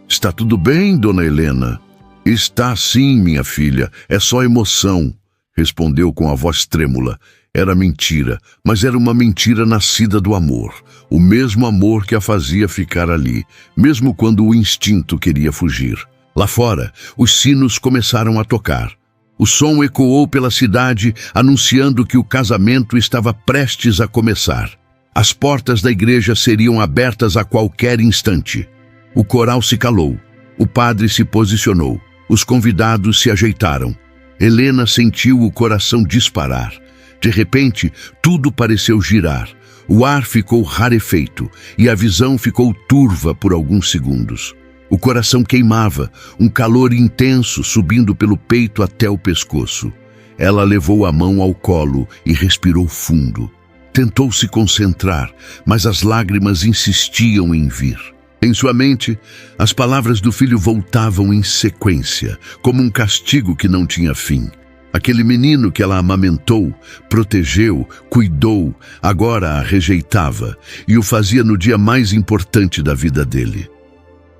"Está tudo bem, dona Helena?" "Está sim, minha filha, é só emoção", respondeu com a voz trêmula. Era mentira, mas era uma mentira nascida do amor. O mesmo amor que a fazia ficar ali, mesmo quando o instinto queria fugir. Lá fora, os sinos começaram a tocar. O som ecoou pela cidade, anunciando que o casamento estava prestes a começar. As portas da igreja seriam abertas a qualquer instante. O coral se calou. O padre se posicionou. Os convidados se ajeitaram. Helena sentiu o coração disparar. De repente, tudo pareceu girar. O ar ficou rarefeito e a visão ficou turva por alguns segundos. O coração queimava, um calor intenso subindo pelo peito até o pescoço. Ela levou a mão ao colo e respirou fundo. Tentou se concentrar, mas as lágrimas insistiam em vir. Em sua mente, as palavras do filho voltavam em sequência, como um castigo que não tinha fim. Aquele menino que ela amamentou, protegeu, cuidou, agora a rejeitava e o fazia no dia mais importante da vida dele.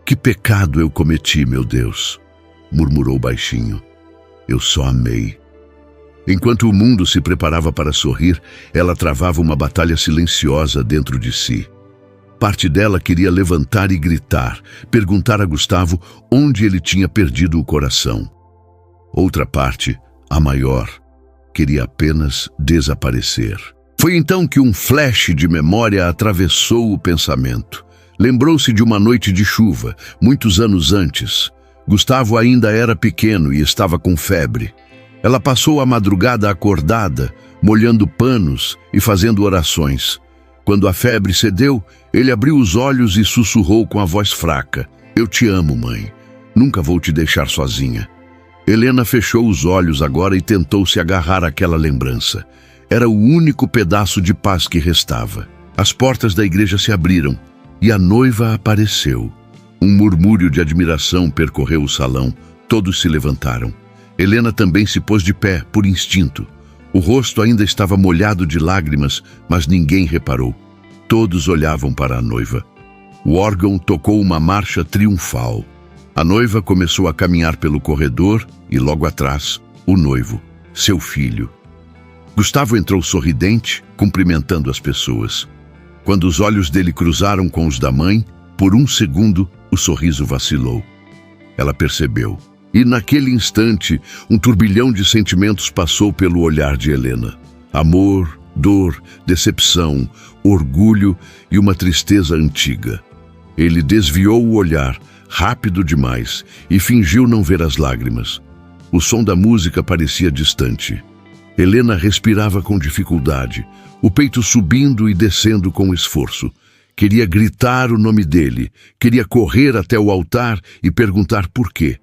"Que pecado eu cometi, meu Deus", murmurou baixinho. "Eu só amei." Enquanto o mundo se preparava para sorrir, ela travava uma batalha silenciosa dentro de si. Parte dela queria levantar e gritar, perguntar a Gustavo onde ele tinha perdido o coração. Outra parte, a maior, queria apenas desaparecer. Foi então que um flash de memória atravessou o pensamento. Lembrou-se de uma noite de chuva, muitos anos antes. Gustavo ainda era pequeno e estava com febre. Ela passou a madrugada acordada, molhando panos e fazendo orações. Quando a febre cedeu, ele abriu os olhos e sussurrou com a voz fraca: "Eu te amo, mãe. Nunca vou te deixar sozinha." Helena fechou os olhos agora e tentou se agarrar àquela lembrança. Era o único pedaço de paz que restava. As portas da igreja se abriram e a noiva apareceu. Um murmúrio de admiração percorreu o salão. Todos se levantaram. Helena também se pôs de pé, por instinto. O rosto ainda estava molhado de lágrimas, mas ninguém reparou. Todos olhavam para a noiva. O órgão tocou uma marcha triunfal. A noiva começou a caminhar pelo corredor e, logo atrás, o noivo, seu filho. Gustavo entrou sorridente, cumprimentando as pessoas. Quando os olhos dele cruzaram com os da mãe, por um segundo, o sorriso vacilou. Ela percebeu. E naquele instante, um turbilhão de sentimentos passou pelo olhar de Helena. Amor, dor, decepção, orgulho e uma tristeza antiga. Ele desviou o olhar, rápido demais, e fingiu não ver as lágrimas. O som da música parecia distante. Helena respirava com dificuldade, o peito subindo e descendo com esforço. Queria gritar o nome dele, queria correr até o altar e perguntar por quê.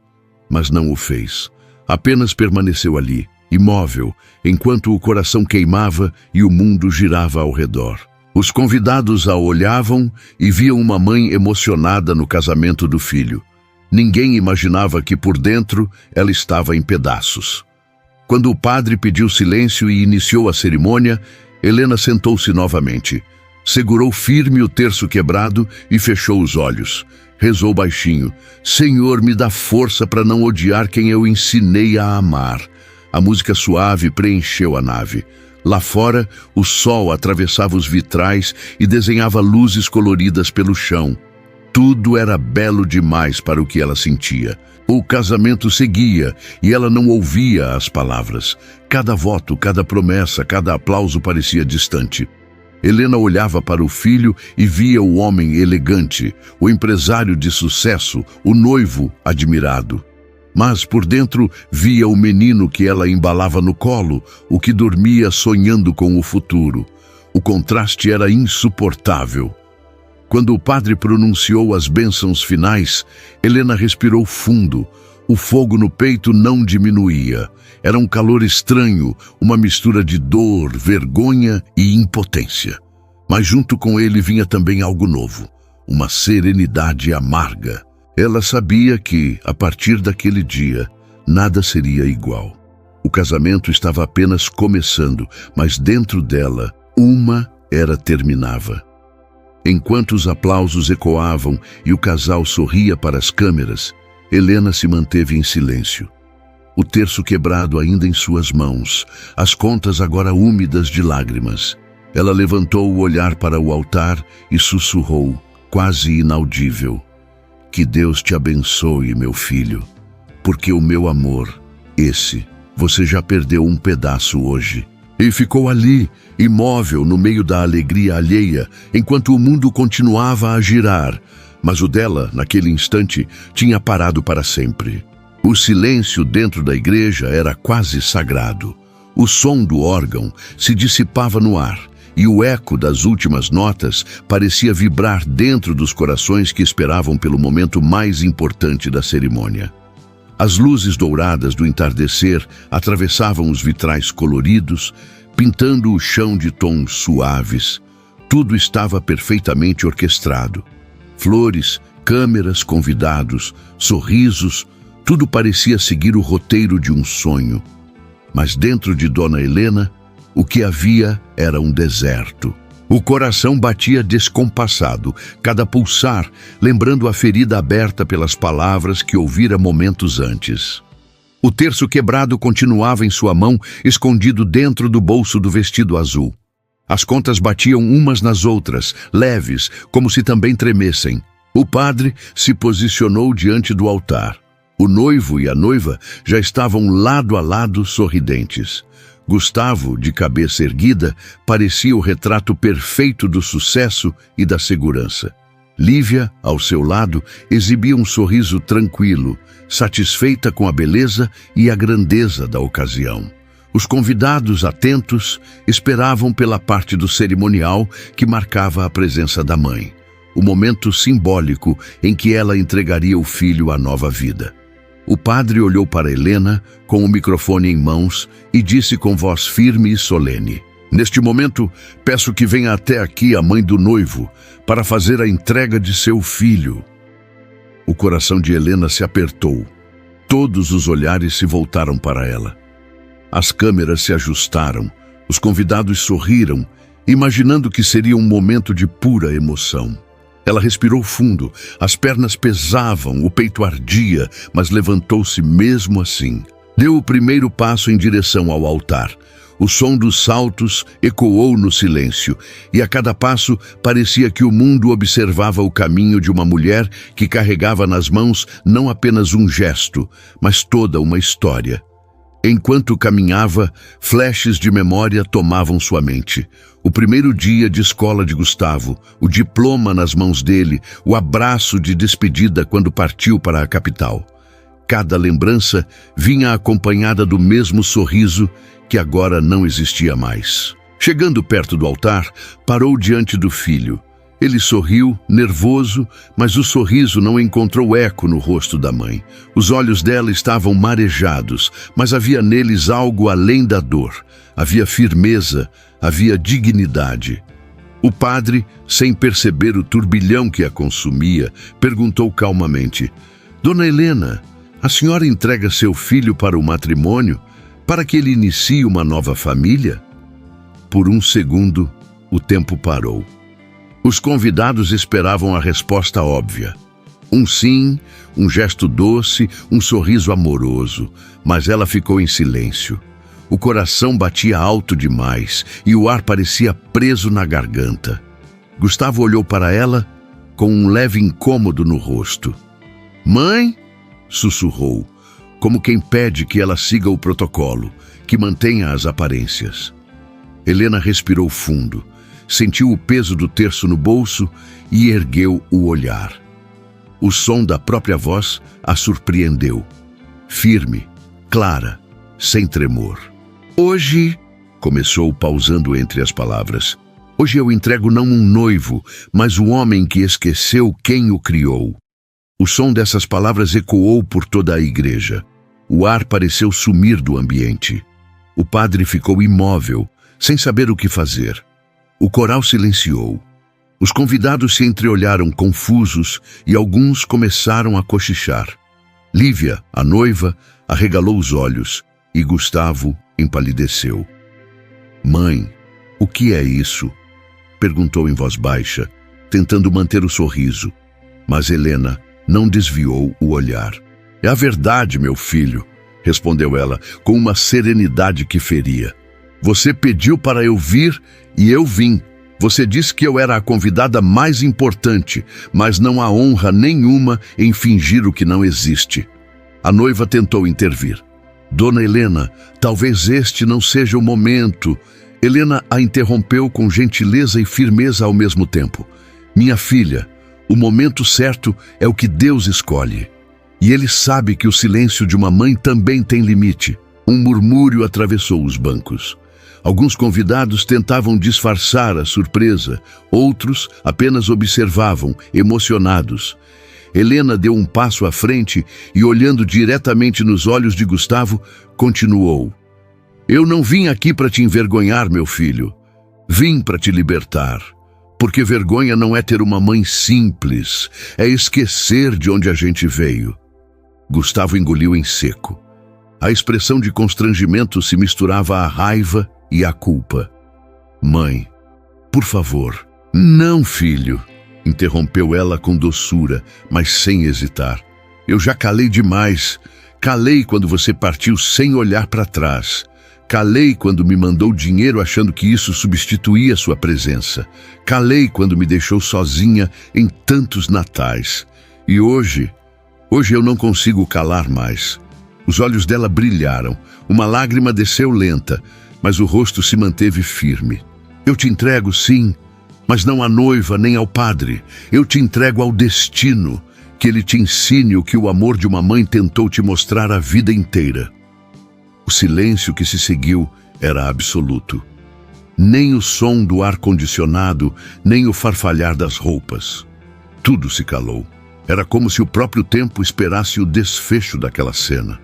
Mas não o fez. Apenas permaneceu ali, imóvel, enquanto o coração queimava e o mundo girava ao redor. Os convidados a olhavam e viam uma mãe emocionada no casamento do filho. Ninguém imaginava que por dentro ela estava em pedaços. Quando o padre pediu silêncio e iniciou a cerimônia, Helena sentou-se novamente. Segurou firme o terço quebrado e fechou os olhos. Rezou baixinho: "Senhor, me dá força para não odiar quem eu ensinei a amar." A música suave preencheu a nave. Lá fora, o sol atravessava os vitrais e desenhava luzes coloridas pelo chão. Tudo era belo demais para o que ela sentia. O casamento seguia e ela não ouvia as palavras. Cada voto, cada promessa, cada aplauso parecia distante. Helena olhava para o filho e via o homem elegante, o empresário de sucesso, o noivo admirado. Mas por dentro via o menino que ela embalava no colo, o que dormia sonhando com o futuro. O contraste era insuportável. Quando o padre pronunciou as bênçãos finais, Helena respirou fundo. O fogo no peito não diminuía. Era um calor estranho, uma mistura de dor, vergonha e impotência. Mas junto com ele vinha também algo novo, uma serenidade amarga. Ela sabia que, a partir daquele dia, nada seria igual. O casamento estava apenas começando, mas dentro dela, uma era terminava. Enquanto os aplausos ecoavam e o casal sorria para as câmeras, Helena se manteve em silêncio. O terço quebrado ainda em suas mãos, as contas agora úmidas de lágrimas. Ela levantou o olhar para o altar e sussurrou, quase inaudível: "Que Deus te abençoe, meu filho, porque o meu amor, esse, você já perdeu um pedaço hoje." E ficou ali, imóvel no meio da alegria alheia, enquanto o mundo continuava a girar, mas o dela, naquele instante, tinha parado para sempre. O silêncio dentro da igreja era quase sagrado. O som do órgão se dissipava no ar, e o eco das últimas notas parecia vibrar dentro dos corações que esperavam pelo momento mais importante da cerimônia. As luzes douradas do entardecer atravessavam os vitrais coloridos, pintando o chão de tons suaves. Tudo estava perfeitamente orquestrado. Flores, câmeras, convidados, sorrisos, tudo parecia seguir o roteiro de um sonho. Mas dentro de Dona Helena, o que havia era um deserto. O coração batia descompassado, cada pulsar, lembrando a ferida aberta pelas palavras que ouvira momentos antes. O terço quebrado continuava em sua mão, escondido dentro do bolso do vestido azul. As contas batiam umas nas outras, leves, como se também tremessem. O padre se posicionou diante do altar. O noivo e a noiva já estavam lado a lado, sorridentes. Gustavo, de cabeça erguida, parecia o retrato perfeito do sucesso e da segurança. Lívia, ao seu lado, exibia um sorriso tranquilo, satisfeita com a beleza e a grandeza da ocasião. Os convidados, atentos, esperavam pela parte do cerimonial que marcava a presença da mãe, o momento simbólico em que ela entregaria o filho à nova vida. O padre olhou para Helena, com o microfone em mãos, e disse com voz firme e solene: "Neste momento, peço que venha até aqui a mãe do noivo, para fazer a entrega de seu filho." O coração de Helena se apertou. Todos os olhares se voltaram para ela. As câmeras se ajustaram, os convidados sorriram, imaginando que seria um momento de pura emoção. Ela respirou fundo, as pernas pesavam, o peito ardia, mas levantou-se mesmo assim. Deu o primeiro passo em direção ao altar. O som dos saltos ecoou no silêncio, e a cada passo parecia que o mundo observava o caminho de uma mulher que carregava nas mãos não apenas um gesto, mas toda uma história. Enquanto caminhava, flashes de memória tomavam sua mente. O primeiro dia de escola de Gustavo, o diploma nas mãos dele, o abraço de despedida quando partiu para a capital. Cada lembrança vinha acompanhada do mesmo sorriso que agora não existia mais. Chegando perto do altar, parou diante do filho. Ele sorriu, nervoso, mas o sorriso não encontrou eco no rosto da mãe. Os olhos dela estavam marejados, mas havia neles algo além da dor. Havia firmeza, havia dignidade. O padre, sem perceber o turbilhão que a consumia, perguntou calmamente: "Dona Helena, a senhora entrega seu filho para o matrimônio, para que ele inicie uma nova família?" Por um segundo, o tempo parou. Os convidados esperavam a resposta óbvia. Um sim, um gesto doce, um sorriso amoroso, mas ela ficou em silêncio. O coração batia alto demais e o ar parecia preso na garganta. Gustavo olhou para ela com um leve incômodo no rosto. "Mãe?" sussurrou, como quem pede que ela siga o protocolo, que mantenha as aparências. Helena respirou fundo. Sentiu o peso do terço no bolso e ergueu o olhar. O som da própria voz a surpreendeu. Firme, clara, sem tremor. "Hoje", começou pausando entre as palavras, "hoje eu entrego não um noivo, mas o homem que esqueceu quem o criou." O som dessas palavras ecoou por toda a igreja. O ar pareceu sumir do ambiente. O padre ficou imóvel, sem saber o que fazer. O coral silenciou. Os convidados se entreolharam confusos e alguns começaram a cochichar. Lívia, a noiva, arregalou os olhos e Gustavo empalideceu. "Mãe, o que é isso?" perguntou em voz baixa, tentando manter o sorriso. Mas Helena não desviou o olhar. "É a verdade, meu filho", respondeu ela, com uma serenidade que feria. "Você pediu para eu vir e eu vim. Você disse que eu era a convidada mais importante, mas não há honra nenhuma em fingir o que não existe." A noiva tentou intervir. "Dona Helena, talvez este não seja o momento." Helena a interrompeu com gentileza e firmeza ao mesmo tempo. "Minha filha, o momento certo é o que Deus escolhe. E Ele sabe que o silêncio de uma mãe também tem limite." Um murmúrio atravessou os bancos. Alguns convidados tentavam disfarçar a surpresa, outros apenas observavam, emocionados. Helena deu um passo à frente e, olhando diretamente nos olhos de Gustavo, continuou: "Eu não vim aqui para te envergonhar, meu filho. Vim para te libertar. Porque vergonha não é ter uma mãe simples, é esquecer de onde a gente veio." Gustavo engoliu em seco. A expressão de constrangimento se misturava à raiva e à culpa. "Mãe, por favor." "Não, filho", interrompeu ela com doçura, mas sem hesitar. "Eu já calei demais. Calei quando você partiu sem olhar para trás. Calei quando me mandou dinheiro achando que isso substituía sua presença. Calei quando me deixou sozinha em tantos natais. E hoje eu não consigo calar mais. Os olhos dela brilharam, uma lágrima desceu lenta, mas o rosto se manteve firme. Eu te entrego, sim, mas não à noiva nem ao padre. Eu te entrego ao destino, que ele te ensine o que o amor de uma mãe tentou te mostrar a vida inteira. O silêncio que se seguiu era absoluto. Nem o som do ar-condicionado, nem o farfalhar das roupas. Tudo se calou. Era como se o próprio tempo esperasse o desfecho daquela cena.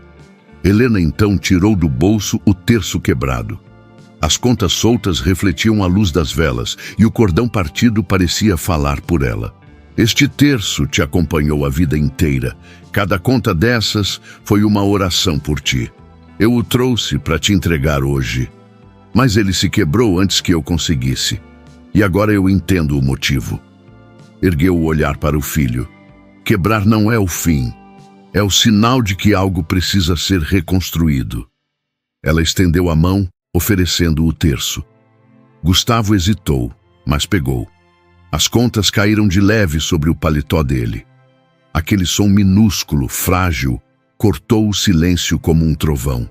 Helena então tirou do bolso o terço quebrado. As contas soltas refletiam a luz das velas e o cordão partido parecia falar por ela. Este terço te acompanhou a vida inteira. Cada conta dessas foi uma oração por ti. Eu o trouxe para te entregar hoje. Mas ele se quebrou antes que eu conseguisse. E agora eu entendo o motivo. Ergueu o olhar para o filho. Quebrar não é o fim. É o sinal de que algo precisa ser reconstruído. Ela estendeu a mão, oferecendo o terço. Gustavo hesitou, mas pegou. As contas caíram de leve sobre o paletó dele. Aquele som minúsculo, frágil, cortou o silêncio como um trovão.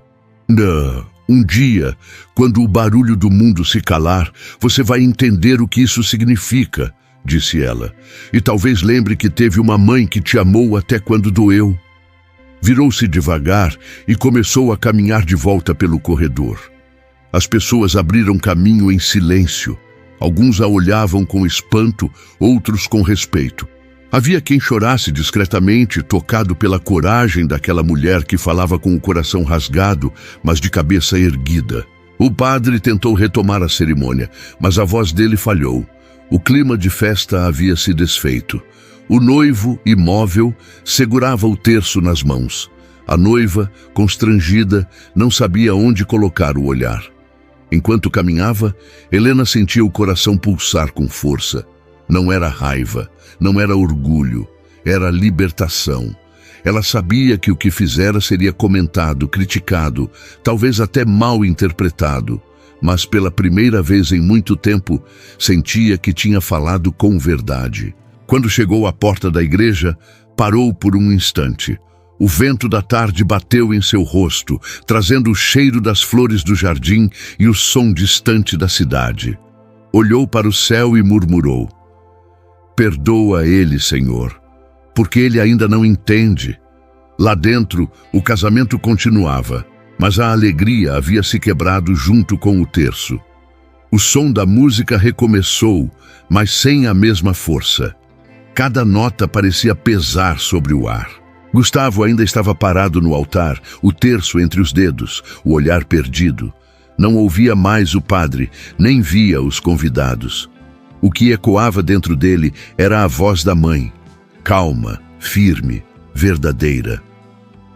Um dia, quando o barulho do mundo se calar, você vai entender o que isso significa, disse ela. E talvez lembre que teve uma mãe que te amou até quando doeu. Virou-se devagar e começou a caminhar de volta pelo corredor. As pessoas abriram caminho em silêncio. Alguns a olhavam com espanto, outros com respeito. Havia quem chorasse discretamente, tocado pela coragem daquela mulher que falava com o coração rasgado, mas de cabeça erguida. O padre tentou retomar a cerimônia, mas a voz dele falhou. O clima de festa havia se desfeito. O noivo, imóvel, segurava o terço nas mãos. A noiva, constrangida, não sabia onde colocar o olhar. Enquanto caminhava, Helena sentia o coração pulsar com força. Não era raiva, não era orgulho, era libertação. Ela sabia que o que fizera seria comentado, criticado, talvez até mal interpretado, mas pela primeira vez em muito tempo, sentia que tinha falado com verdade. Quando chegou à porta da igreja, parou por um instante. O vento da tarde bateu em seu rosto, trazendo o cheiro das flores do jardim e o som distante da cidade. Olhou para o céu e murmurou: "Perdoa ele, Senhor, porque ele ainda não entende." Lá dentro, o casamento continuava, mas a alegria havia se quebrado junto com o terço. O som da música recomeçou, mas sem a mesma força. Cada nota parecia pesar sobre o ar. Gustavo ainda estava parado no altar, o terço entre os dedos, o olhar perdido. Não ouvia mais o padre, nem via os convidados. O que ecoava dentro dele era a voz da mãe, calma, firme, verdadeira.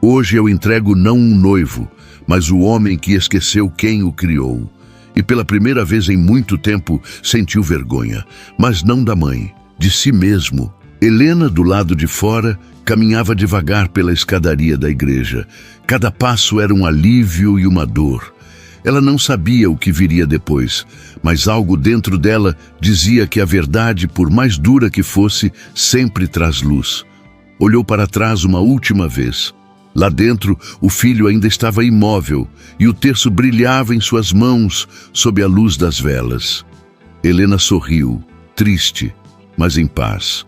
Hoje eu entrego não um noivo, mas o homem que esqueceu quem o criou. E pela primeira vez em muito tempo sentiu vergonha, mas não da mãe, de si mesmo. Helena, do lado de fora, caminhava devagar pela escadaria da igreja. Cada passo era um alívio e uma dor. Ela não sabia o que viria depois, mas algo dentro dela dizia que a verdade, por mais dura que fosse, sempre traz luz. Olhou para trás uma última vez. Lá dentro, o filho ainda estava imóvel e o terço brilhava em suas mãos sob a luz das velas. Helena sorriu, triste, mas em paz.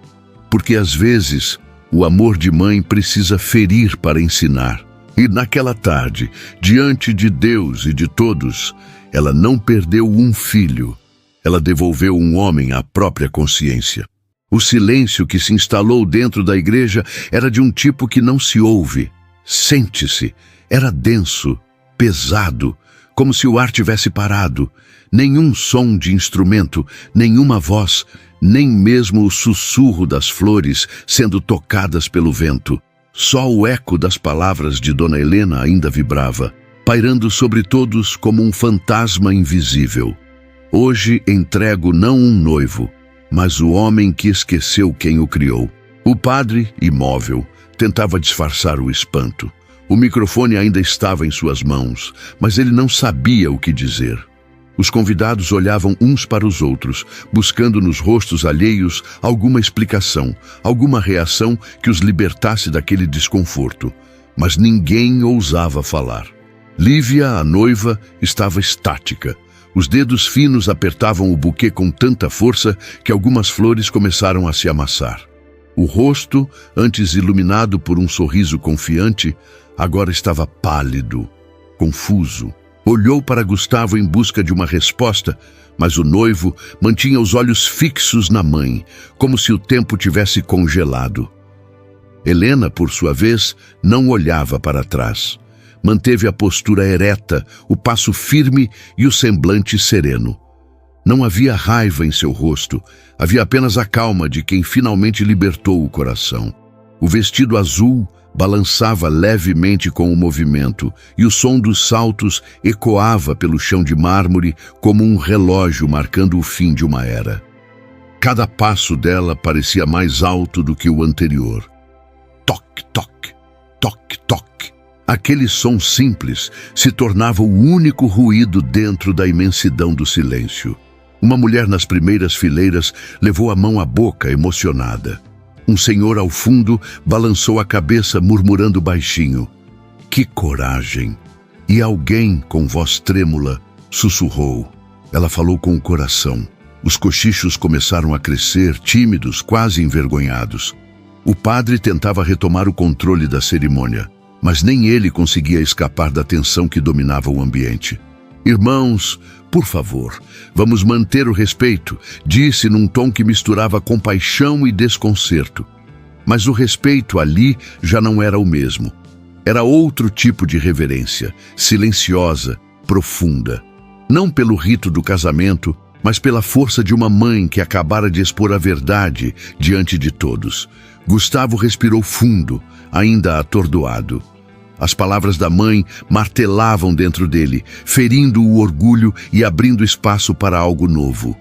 Porque às vezes o amor de mãe precisa ferir para ensinar. E naquela tarde, diante de Deus e de todos, ela não perdeu um filho. Ela devolveu um homem à própria consciência. O silêncio que se instalou dentro da igreja era de um tipo que não se ouve. Sente-se. Era denso, pesado, como se o ar tivesse parado. Nenhum som de instrumento, nenhuma voz, nem mesmo o sussurro das flores sendo tocadas pelo vento. Só o eco das palavras de Dona Helena ainda vibrava, pairando sobre todos como um fantasma invisível. Hoje entrego não um noivo, mas o homem que esqueceu quem o criou. O padre, imóvel, tentava disfarçar o espanto. O microfone ainda estava em suas mãos, mas ele não sabia o que dizer. Os convidados olhavam uns para os outros, buscando nos rostos alheios alguma explicação, alguma reação que os libertasse daquele desconforto. Mas ninguém ousava falar. Lívia, a noiva, estava estática. Os dedos finos apertavam o buquê com tanta força que algumas flores começaram a se amassar. O rosto, antes iluminado por um sorriso confiante, agora estava pálido, confuso. Olhou para Gustavo em busca de uma resposta, mas o noivo mantinha os olhos fixos na mãe, como se o tempo tivesse congelado. Helena, por sua vez, não olhava para trás. Manteve a postura ereta, o passo firme e o semblante sereno. Não havia raiva em seu rosto, havia apenas a calma de quem finalmente libertou o coração. O vestido azul balançava levemente com o movimento, e o som dos saltos ecoava pelo chão de mármore como um relógio marcando o fim de uma era. Cada passo dela parecia mais alto do que o anterior. Toque, toque, toque, toque. Aquele som simples se tornava o único ruído dentro da imensidão do silêncio. Uma mulher nas primeiras fileiras levou a mão à boca, emocionada. Um senhor ao fundo balançou a cabeça, murmurando baixinho: "Que coragem!" E alguém, com voz trêmula, sussurrou. Ela falou com o coração. Os cochichos começaram a crescer, tímidos, quase envergonhados. O padre tentava retomar o controle da cerimônia, mas nem ele conseguia escapar da tensão que dominava o ambiente. "Irmãos, por favor, vamos manter o respeito", disse num tom que misturava compaixão e desconcerto. Mas o respeito ali já não era o mesmo. Era outro tipo de reverência, silenciosa, profunda. Não pelo rito do casamento, mas pela força de uma mãe que acabara de expor a verdade diante de todos. Gustavo respirou fundo, ainda atordoado. As palavras da mãe martelavam dentro dele, ferindo o orgulho e abrindo espaço para algo novo.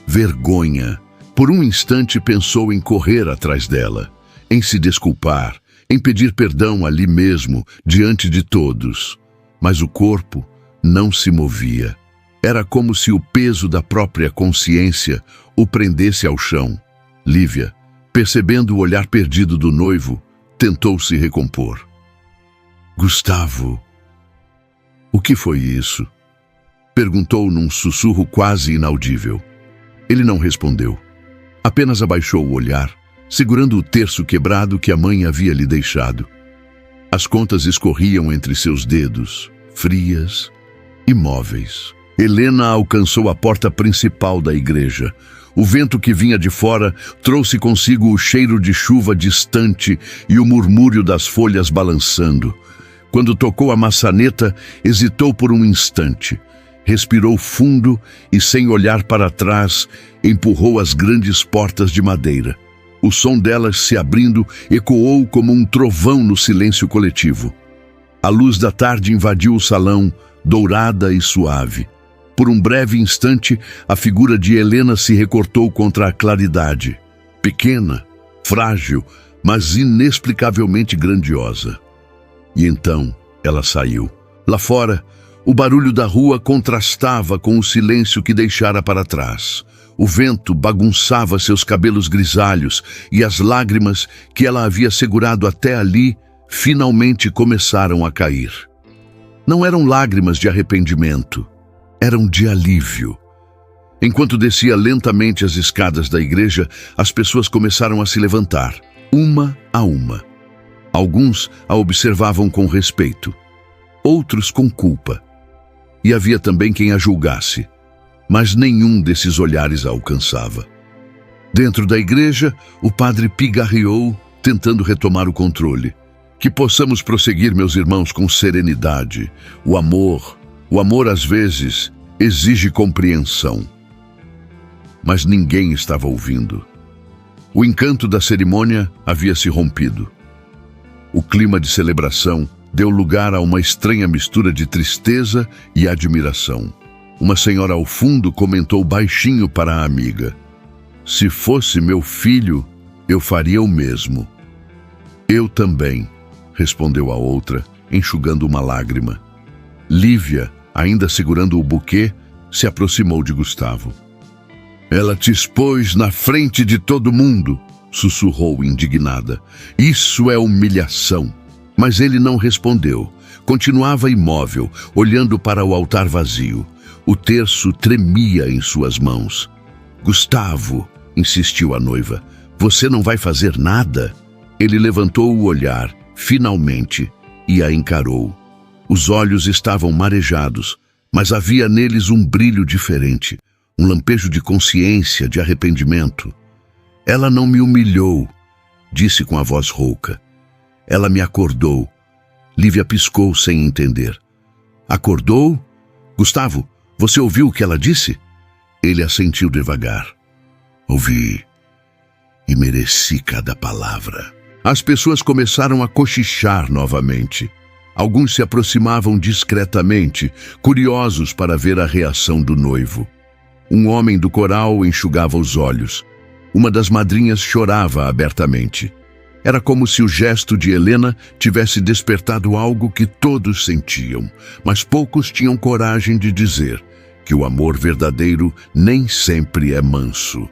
Vergonha. Por um instante pensou em correr atrás dela, em se desculpar, em pedir perdão ali mesmo, diante de todos. Mas o corpo não se movia. Era como se o peso da própria consciência o prendesse ao chão. Lívia, percebendo o olhar perdido do noivo, tentou se recompor. "Gustavo, o que foi isso?" perguntou num sussurro quase inaudível. Ele não respondeu. Apenas abaixou o olhar, segurando o terço quebrado que a mãe havia lhe deixado. As contas escorriam entre seus dedos, frias, imóveis. Helena alcançou a porta principal da igreja. O vento que vinha de fora trouxe consigo o cheiro de chuva distante e o murmúrio das folhas balançando. Quando tocou a maçaneta, hesitou por um instante. Respirou fundo e, sem olhar para trás, empurrou as grandes portas de madeira. O som delas se abrindo ecoou como um trovão no silêncio coletivo. A luz da tarde invadiu o salão, dourada e suave. Por um breve instante, a figura de Helena se recortou contra a claridade. Pequena, frágil, mas inexplicavelmente grandiosa. E então ela saiu. Lá fora, o barulho da rua contrastava com o silêncio que deixara para trás. O vento bagunçava seus cabelos grisalhos e as lágrimas que ela havia segurado até ali finalmente começaram a cair. Não eram lágrimas de arrependimento, eram de alívio. Enquanto descia lentamente as escadas da igreja, as pessoas começaram a se levantar, uma a uma. Alguns a observavam com respeito, outros com culpa. E havia também quem a julgasse, mas nenhum desses olhares a alcançava. Dentro da igreja, o padre pigarreou, tentando retomar o controle. "Que possamos prosseguir, meus irmãos, com serenidade. O amor às vezes exige compreensão." Mas ninguém estava ouvindo. O encanto da cerimônia havia se rompido. O clima de celebração deu lugar a uma estranha mistura de tristeza e admiração. Uma senhora ao fundo comentou baixinho para a amiga: "Se fosse meu filho, eu faria o mesmo." "Eu também", respondeu a outra, enxugando uma lágrima. Lívia, ainda segurando o buquê, se aproximou de Gustavo. Ela te expôs na frente de todo mundo, sussurrou indignada. Isso é humilhação. Mas ele não respondeu. Continuava imóvel, olhando para o altar vazio. O terço tremia em suas mãos. Gustavo, insistiu a noiva, você não vai fazer nada? Ele levantou o olhar, finalmente, e a encarou. Os olhos estavam marejados, mas havia neles um brilho diferente, um lampejo de consciência, de arrependimento. Ela não me humilhou, disse com a voz rouca. Ela me acordou. Lívia piscou sem entender. Acordou? Gustavo, você ouviu o que ela disse? Ele assentiu devagar. Ouvi. E mereci cada palavra. As pessoas começaram a cochichar novamente. Alguns se aproximavam discretamente, curiosos para ver a reação do noivo. Um homem do coral enxugava os olhos. Uma das madrinhas chorava abertamente. Era como se o gesto de Helena tivesse despertado algo que todos sentiam, mas poucos tinham coragem de dizer que o amor verdadeiro nem sempre é manso.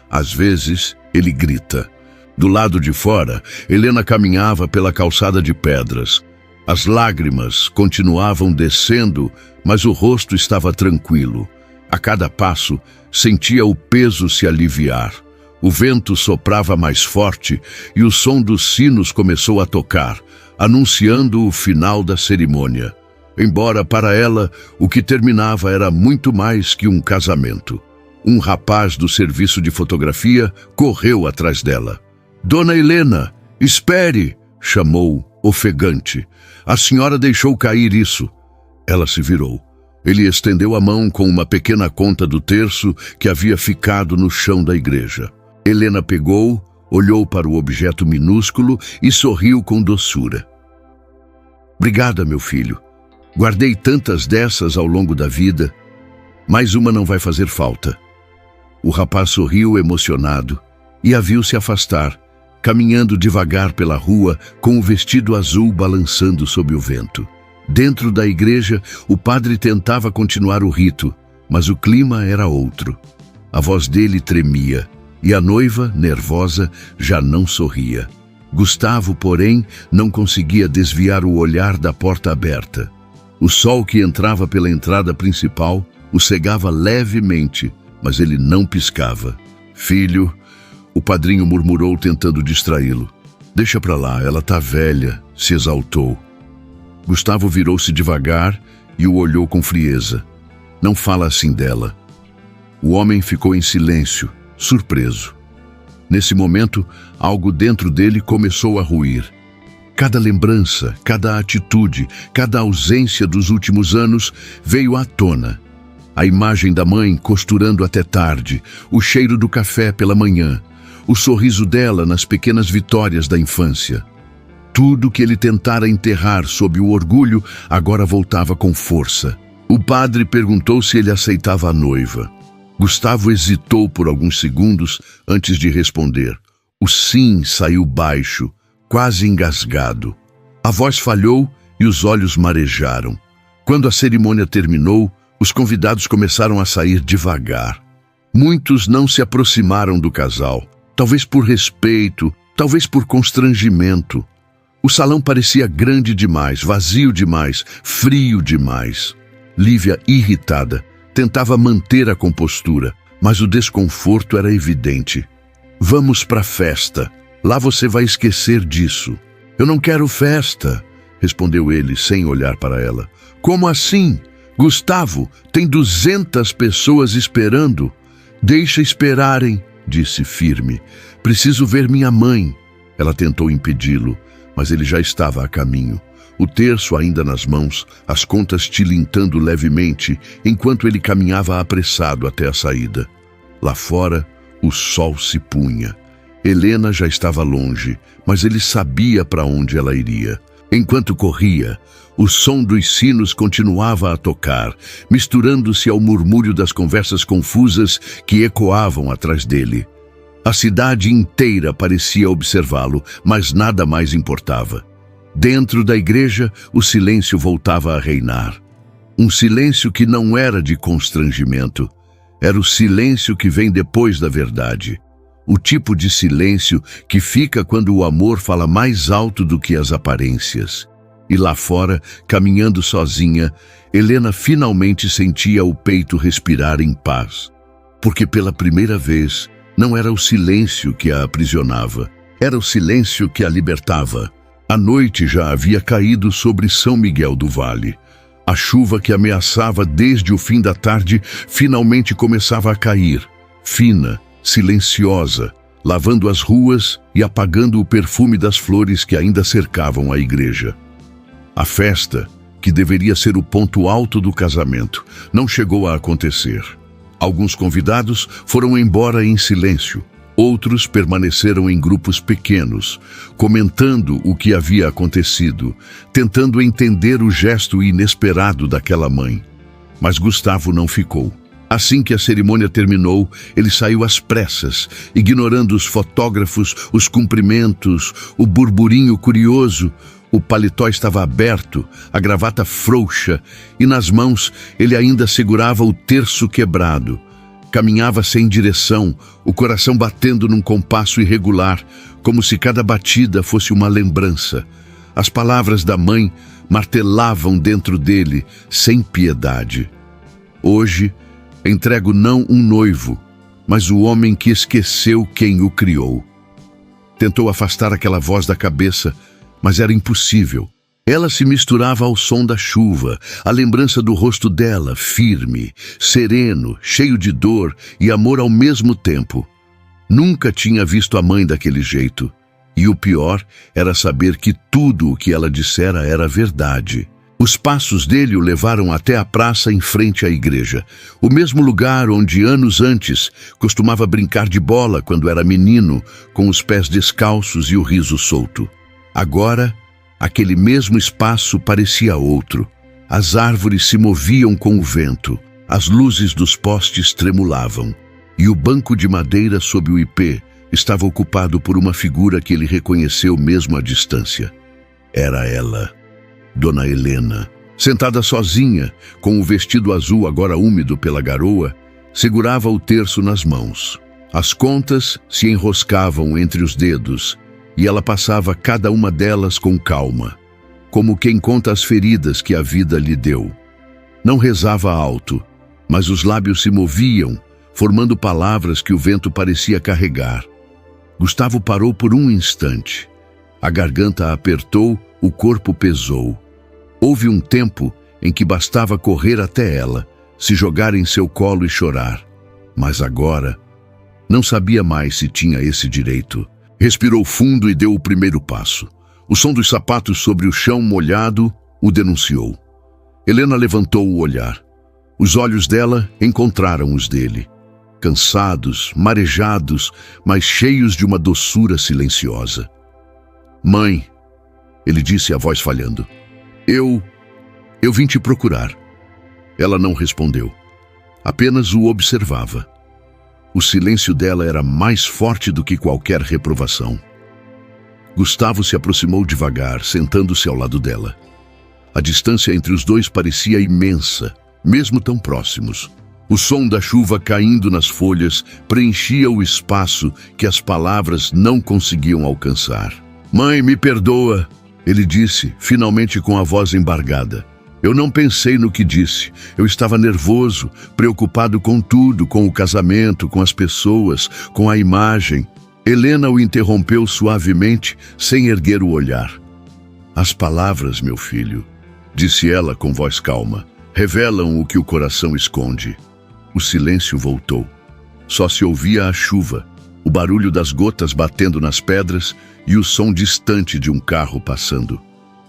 Às vezes, ele grita. Do lado de fora, Helena caminhava pela calçada de pedras. As lágrimas continuavam descendo, mas o rosto estava tranquilo. A cada passo, sentia o peso se aliviar. O vento soprava mais forte e o som dos sinos começou a tocar, anunciando o final da cerimônia. Embora para ela, o que terminava era muito mais que um casamento. Um rapaz do serviço de fotografia correu atrás dela. Dona Helena, espere! Chamou, ofegante. A senhora deixou cair isso. Ela se virou. Ele estendeu a mão com uma pequena conta do terço que havia ficado no chão da igreja. Helena pegou, olhou para o objeto minúsculo e sorriu com doçura. Obrigada, meu filho. Guardei tantas dessas ao longo da vida. Mais uma não vai fazer falta. O rapaz sorriu emocionado e a viu se afastar, caminhando devagar pela rua com o vestido azul balançando sob o vento. Dentro da igreja, o padre tentava continuar o rito, mas o clima era outro. A voz dele tremia e a noiva, nervosa, já não sorria. Gustavo, porém, não conseguia desviar o olhar da porta aberta. O sol que entrava pela entrada principal o cegava levemente, mas ele não piscava. Filho, o padrinho murmurou tentando distraí-lo. Deixa pra lá, ela tá velha, se exaltou. Gustavo virou-se devagar e o olhou com frieza. Não fala assim dela. O homem ficou em silêncio, surpreso. Nesse momento, algo dentro dele começou a ruir. Cada lembrança, cada atitude, cada ausência dos últimos anos veio à tona. A imagem da mãe costurando até tarde, o cheiro do café pela manhã, o sorriso dela nas pequenas vitórias da infância. Tudo que ele tentara enterrar sob o orgulho agora voltava com força. O padre perguntou se ele aceitava a noiva. Gustavo hesitou por alguns segundos antes de responder. O sim saiu baixo, quase engasgado. A voz falhou e os olhos marejaram. Quando a cerimônia terminou, os convidados começaram a sair devagar. Muitos não se aproximaram do casal, talvez por respeito, talvez por constrangimento. O salão parecia grande demais, vazio demais, frio demais. Lívia, irritada, tentava manter a compostura, mas o desconforto era evidente. Vamos para a festa. Lá você vai esquecer disso. Eu não quero festa, respondeu ele sem olhar para ela. Como assim? Gustavo, tem 200 pessoas esperando. Deixa esperarem, disse firme. Preciso ver minha mãe. Ela tentou impedi-lo, mas ele já estava a caminho. O terço ainda nas mãos, as contas tilintando levemente, enquanto ele caminhava apressado até a saída. Lá fora, o sol se punha. Helena já estava longe, mas ele sabia para onde ela iria. Enquanto corria, o som dos sinos continuava a tocar, misturando-se ao murmúrio das conversas confusas que ecoavam atrás dele. A cidade inteira parecia observá-lo, mas nada mais importava. Dentro da igreja, o silêncio voltava a reinar. Um silêncio que não era de constrangimento. Era o silêncio que vem depois da verdade. O tipo de silêncio que fica quando o amor fala mais alto do que as aparências. E lá fora, caminhando sozinha, Helena finalmente sentia o peito respirar em paz. Porque pela primeira vez, não era o silêncio que a aprisionava, era o silêncio que a libertava. A noite já havia caído sobre São Miguel do Vale. A chuva que ameaçava desde o fim da tarde finalmente começava a cair, fina, silenciosa, lavando as ruas e apagando o perfume das flores que ainda cercavam a igreja. A festa, que deveria ser o ponto alto do casamento, não chegou a acontecer. Alguns convidados foram embora em silêncio. Outros permaneceram em grupos pequenos, comentando o que havia acontecido, tentando entender o gesto inesperado daquela mãe. Mas Gustavo não ficou. Assim que a cerimônia terminou, ele saiu às pressas, ignorando os fotógrafos, os cumprimentos, o burburinho curioso. O paletó estava aberto, a gravata frouxa, e nas mãos ele ainda segurava o terço quebrado. Caminhava sem direção, o coração batendo num compasso irregular, como se cada batida fosse uma lembrança. As palavras da mãe martelavam dentro dele, sem piedade. Hoje, entrego não um noivo, mas o homem que esqueceu quem o criou. Tentou afastar aquela voz da cabeça, mas era impossível. Ela se misturava ao som da chuva, a lembrança do rosto dela, firme, sereno, cheio de dor e amor ao mesmo tempo. Nunca tinha visto a mãe daquele jeito. E o pior era saber que tudo o que ela dissera era verdade. Os passos dele o levaram até a praça em frente à igreja, o mesmo lugar onde anos antes costumava brincar de bola quando era menino, com os pés descalços e o riso solto. Agora, aquele mesmo espaço parecia outro. As árvores se moviam com o vento, as luzes dos postes tremulavam, e o banco de madeira sob o ipê estava ocupado por uma figura que ele reconheceu mesmo à distância. Era ela, Dona Helena, sentada sozinha, com o vestido azul agora úmido pela garoa, segurava o terço nas mãos. As contas se enroscavam entre os dedos, e ela passava cada uma delas com calma, como quem conta as feridas que a vida lhe deu. Não rezava alto, mas os lábios se moviam, formando palavras que o vento parecia carregar. Gustavo parou por um instante. A garganta apertou, o corpo pesou. Houve um tempo em que bastava correr até ela, se jogar em seu colo e chorar. Mas agora, não sabia mais se tinha esse direito. Respirou fundo e deu o primeiro passo. O som dos sapatos sobre o chão molhado o denunciou. Helena levantou o olhar. Os olhos dela encontraram os dele. Cansados, marejados, mas cheios de uma doçura silenciosa. "Mãe", ele disse, a voz falhando. Eu vim te procurar." Ela não respondeu. Apenas o observava. O silêncio dela era mais forte do que qualquer reprovação. Gustavo se aproximou devagar, sentando-se ao lado dela. A distância entre os dois parecia imensa, mesmo tão próximos. O som da chuva caindo nas folhas preenchia o espaço que as palavras não conseguiam alcançar. "Mãe, me perdoa", ele disse, finalmente com a voz embargada. "Eu não pensei no que disse. Eu estava nervoso, preocupado com tudo, com o casamento, com as pessoas, com a imagem." Helena o interrompeu suavemente, sem erguer o olhar. "As palavras, meu filho", disse ela com voz calma, "revelam o que o coração esconde." O silêncio voltou. Só se ouvia a chuva, o barulho das gotas batendo nas pedras e o som distante de um carro passando.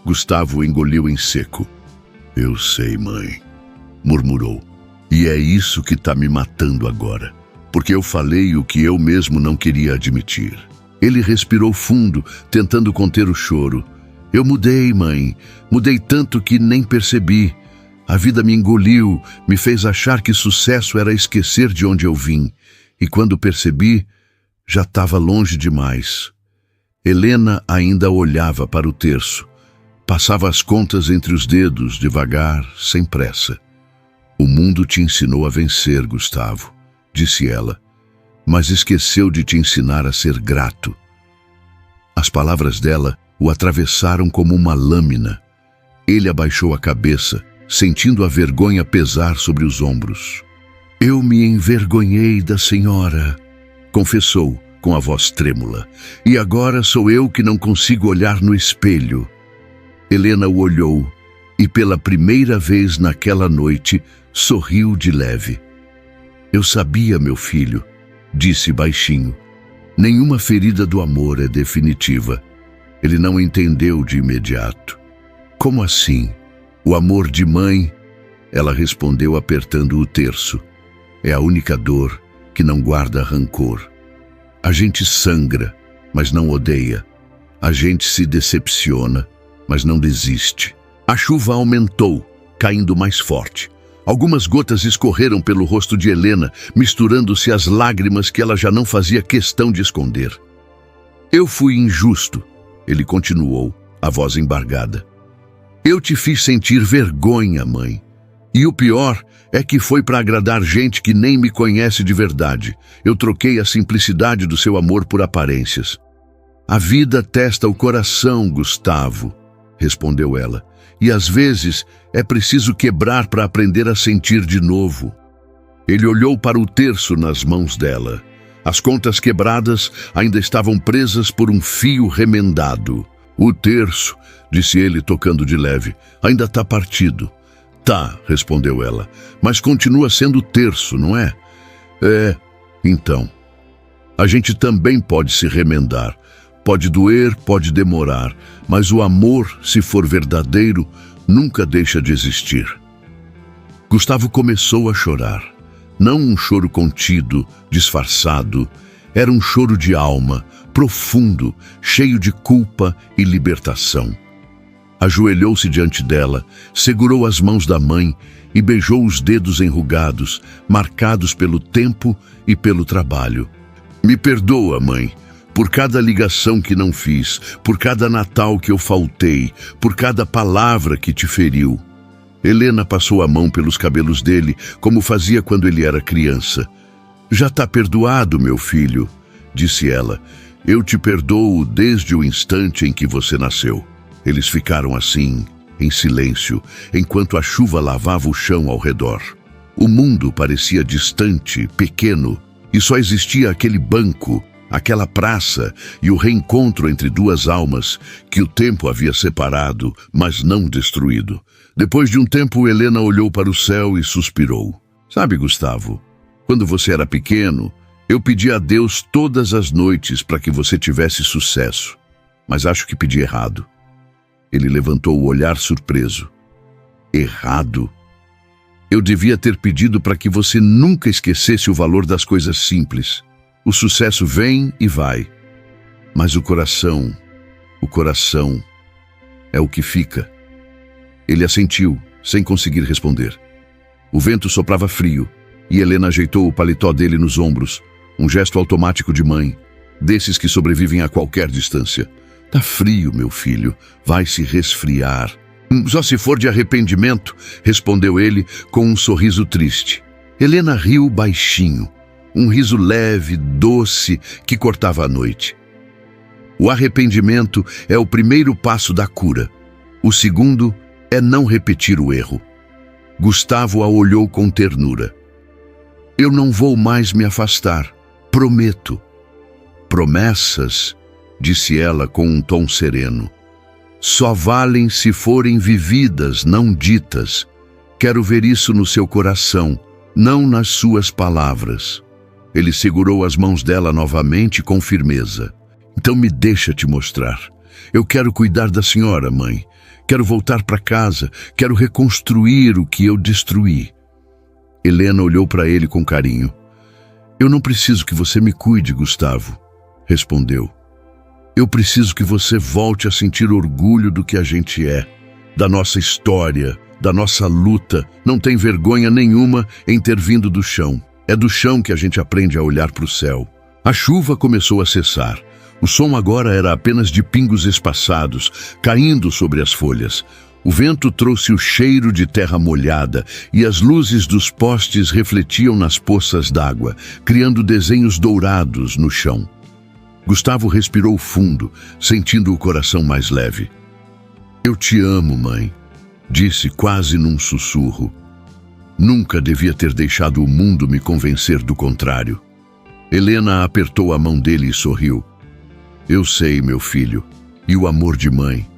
Gustavo engoliu em seco. "Eu sei, mãe", murmurou. "E é isso que está me matando agora, porque eu falei o que eu mesmo não queria admitir." Ele respirou fundo, tentando conter o choro. "Eu mudei, mãe. Mudei tanto que nem percebi. A vida me engoliu, me fez achar que sucesso era esquecer de onde eu vim. E quando percebi, já estava longe demais." Helena ainda olhava para o terço, Passava as contas entre os dedos, devagar, sem pressa. O mundo te ensinou a vencer, Gustavo, disse ela, mas esqueceu de te ensinar a ser grato. As palavras dela o atravessaram como uma lâmina. Ele abaixou a cabeça, sentindo a vergonha pesar sobre os ombros. Eu me envergonhei da senhora, confessou com a voz trêmula, e agora sou eu que não consigo olhar no espelho. Helena o olhou e pela primeira vez naquela noite sorriu de leve. Eu sabia, meu filho, disse baixinho. Nenhuma ferida do amor é definitiva. Ele não entendeu de imediato. Como assim? O amor de mãe? Ela respondeu apertando o terço. É a única dor que não guarda rancor. A gente sangra, mas não odeia. A gente se decepciona, mas não desiste. A chuva aumentou, caindo mais forte. Algumas gotas escorreram pelo rosto de Helena, misturando-se às lágrimas que ela já não fazia questão de esconder. Eu fui injusto, ele continuou, a voz embargada. Eu te fiz sentir vergonha, mãe. E o pior é que foi para agradar gente que nem me conhece de verdade. Eu troquei a simplicidade do seu amor por aparências. A vida testa o coração, Gustavo, respondeu ela. E às vezes é preciso quebrar para aprender a sentir de novo. Ele olhou para o terço nas mãos dela. As contas quebradas ainda estavam presas por um fio remendado. O terço, disse ele tocando de leve, ainda está partido. Tá, respondeu ela, mas continua sendo terço, não é? É, então. A gente também pode se remendar. Pode doer, pode demorar, mas o amor, se for verdadeiro, nunca deixa de existir. Gustavo começou a chorar. Não um choro contido, disfarçado. Era um choro de alma, profundo, cheio de culpa e libertação. Ajoelhou-se diante dela, segurou as mãos da mãe e beijou os dedos enrugados, marcados pelo tempo e pelo trabalho. Me perdoa, mãe, por cada ligação que não fiz, por cada Natal que eu faltei, por cada palavra que te feriu. Helena passou a mão pelos cabelos dele, como fazia quando ele era criança. Já está perdoado, meu filho, disse ela. Eu te perdoo desde o instante em que você nasceu. Eles ficaram assim, em silêncio, enquanto a chuva lavava o chão ao redor. O mundo parecia distante, pequeno, e só existia aquele banco, aquela praça e o reencontro entre duas almas que o tempo havia separado, mas não destruído. Depois de um tempo, Helena olhou para o céu e suspirou. Sabe, Gustavo, quando você era pequeno, eu pedi a Deus todas as noites para que você tivesse sucesso, mas acho que pedi errado. Ele levantou o olhar surpreso. Errado? Eu devia ter pedido para que você nunca esquecesse o valor das coisas simples. O sucesso vem e vai, mas o coração é o que fica. Ele assentiu, sem conseguir responder. O vento soprava frio, e Helena ajeitou o paletó dele nos ombros, um gesto automático de mãe, desses que sobrevivem a qualquer distância. Tá frio, meu filho, vai se resfriar. Só se for de arrependimento, respondeu ele com um sorriso triste. Helena riu baixinho, um riso leve, doce, que cortava a noite. O arrependimento é o primeiro passo da cura. O segundo é não repetir o erro. Gustavo a olhou com ternura. Eu não vou mais me afastar, prometo. Promessas, disse ela com um tom sereno, só valem se forem vividas, não ditas. Quero ver isso no seu coração, não nas suas palavras. Ele segurou as mãos dela novamente com firmeza. Então me deixa te mostrar. Eu quero cuidar da senhora, mãe. Quero voltar para casa. Quero reconstruir o que eu destruí. Helena olhou para ele com carinho. Eu não preciso que você me cuide, Gustavo, respondeu. Eu preciso que você volte a sentir orgulho do que a gente é, da nossa história, da nossa luta. Não tem vergonha nenhuma em ter vindo do chão. É do chão que a gente aprende a olhar para o céu. A chuva começou a cessar. O som agora era apenas de pingos espaçados, caindo sobre as folhas. O vento trouxe o cheiro de terra molhada e as luzes dos postes refletiam nas poças d'água, criando desenhos dourados no chão. Gustavo respirou fundo, sentindo o coração mais leve. "Eu te amo, mãe", disse quase num sussurro. Nunca devia ter deixado o mundo me convencer do contrário. Helena apertou a mão dele e sorriu. "Eu sei, meu filho, e o amor de mãe.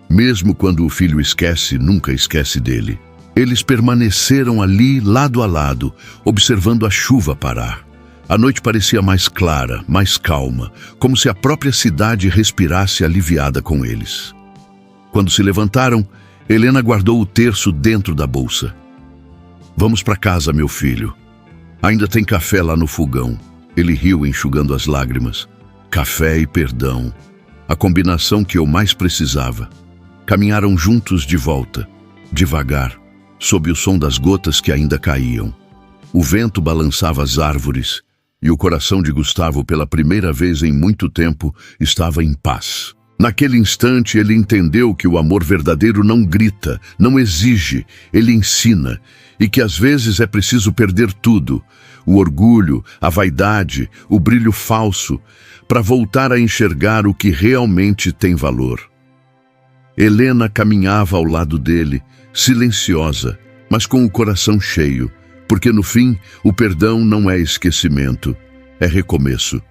Mesmo quando o filho esquece, nunca esquece dele." Eles permaneceram ali, lado a lado, observando a chuva parar. A noite parecia mais clara, mais calma, como se a própria cidade respirasse aliviada com eles. Quando se levantaram, Helena guardou o terço dentro da bolsa. "Vamos para casa, meu filho. Ainda tem café lá no fogão." Ele riu, enxugando as lágrimas. Café e perdão, a combinação que eu mais precisava. Caminharam juntos de volta, devagar, sob o som das gotas que ainda caíam. O vento balançava as árvores e o coração de Gustavo, pela primeira vez em muito tempo, estava em paz. Naquele instante, ele entendeu que o amor verdadeiro não grita, não exige, ele ensina, e que às vezes é preciso perder tudo, o orgulho, a vaidade, o brilho falso, para voltar a enxergar o que realmente tem valor. Helena caminhava ao lado dele, silenciosa, mas com o coração cheio, porque no fim, o perdão não é esquecimento, é recomeço.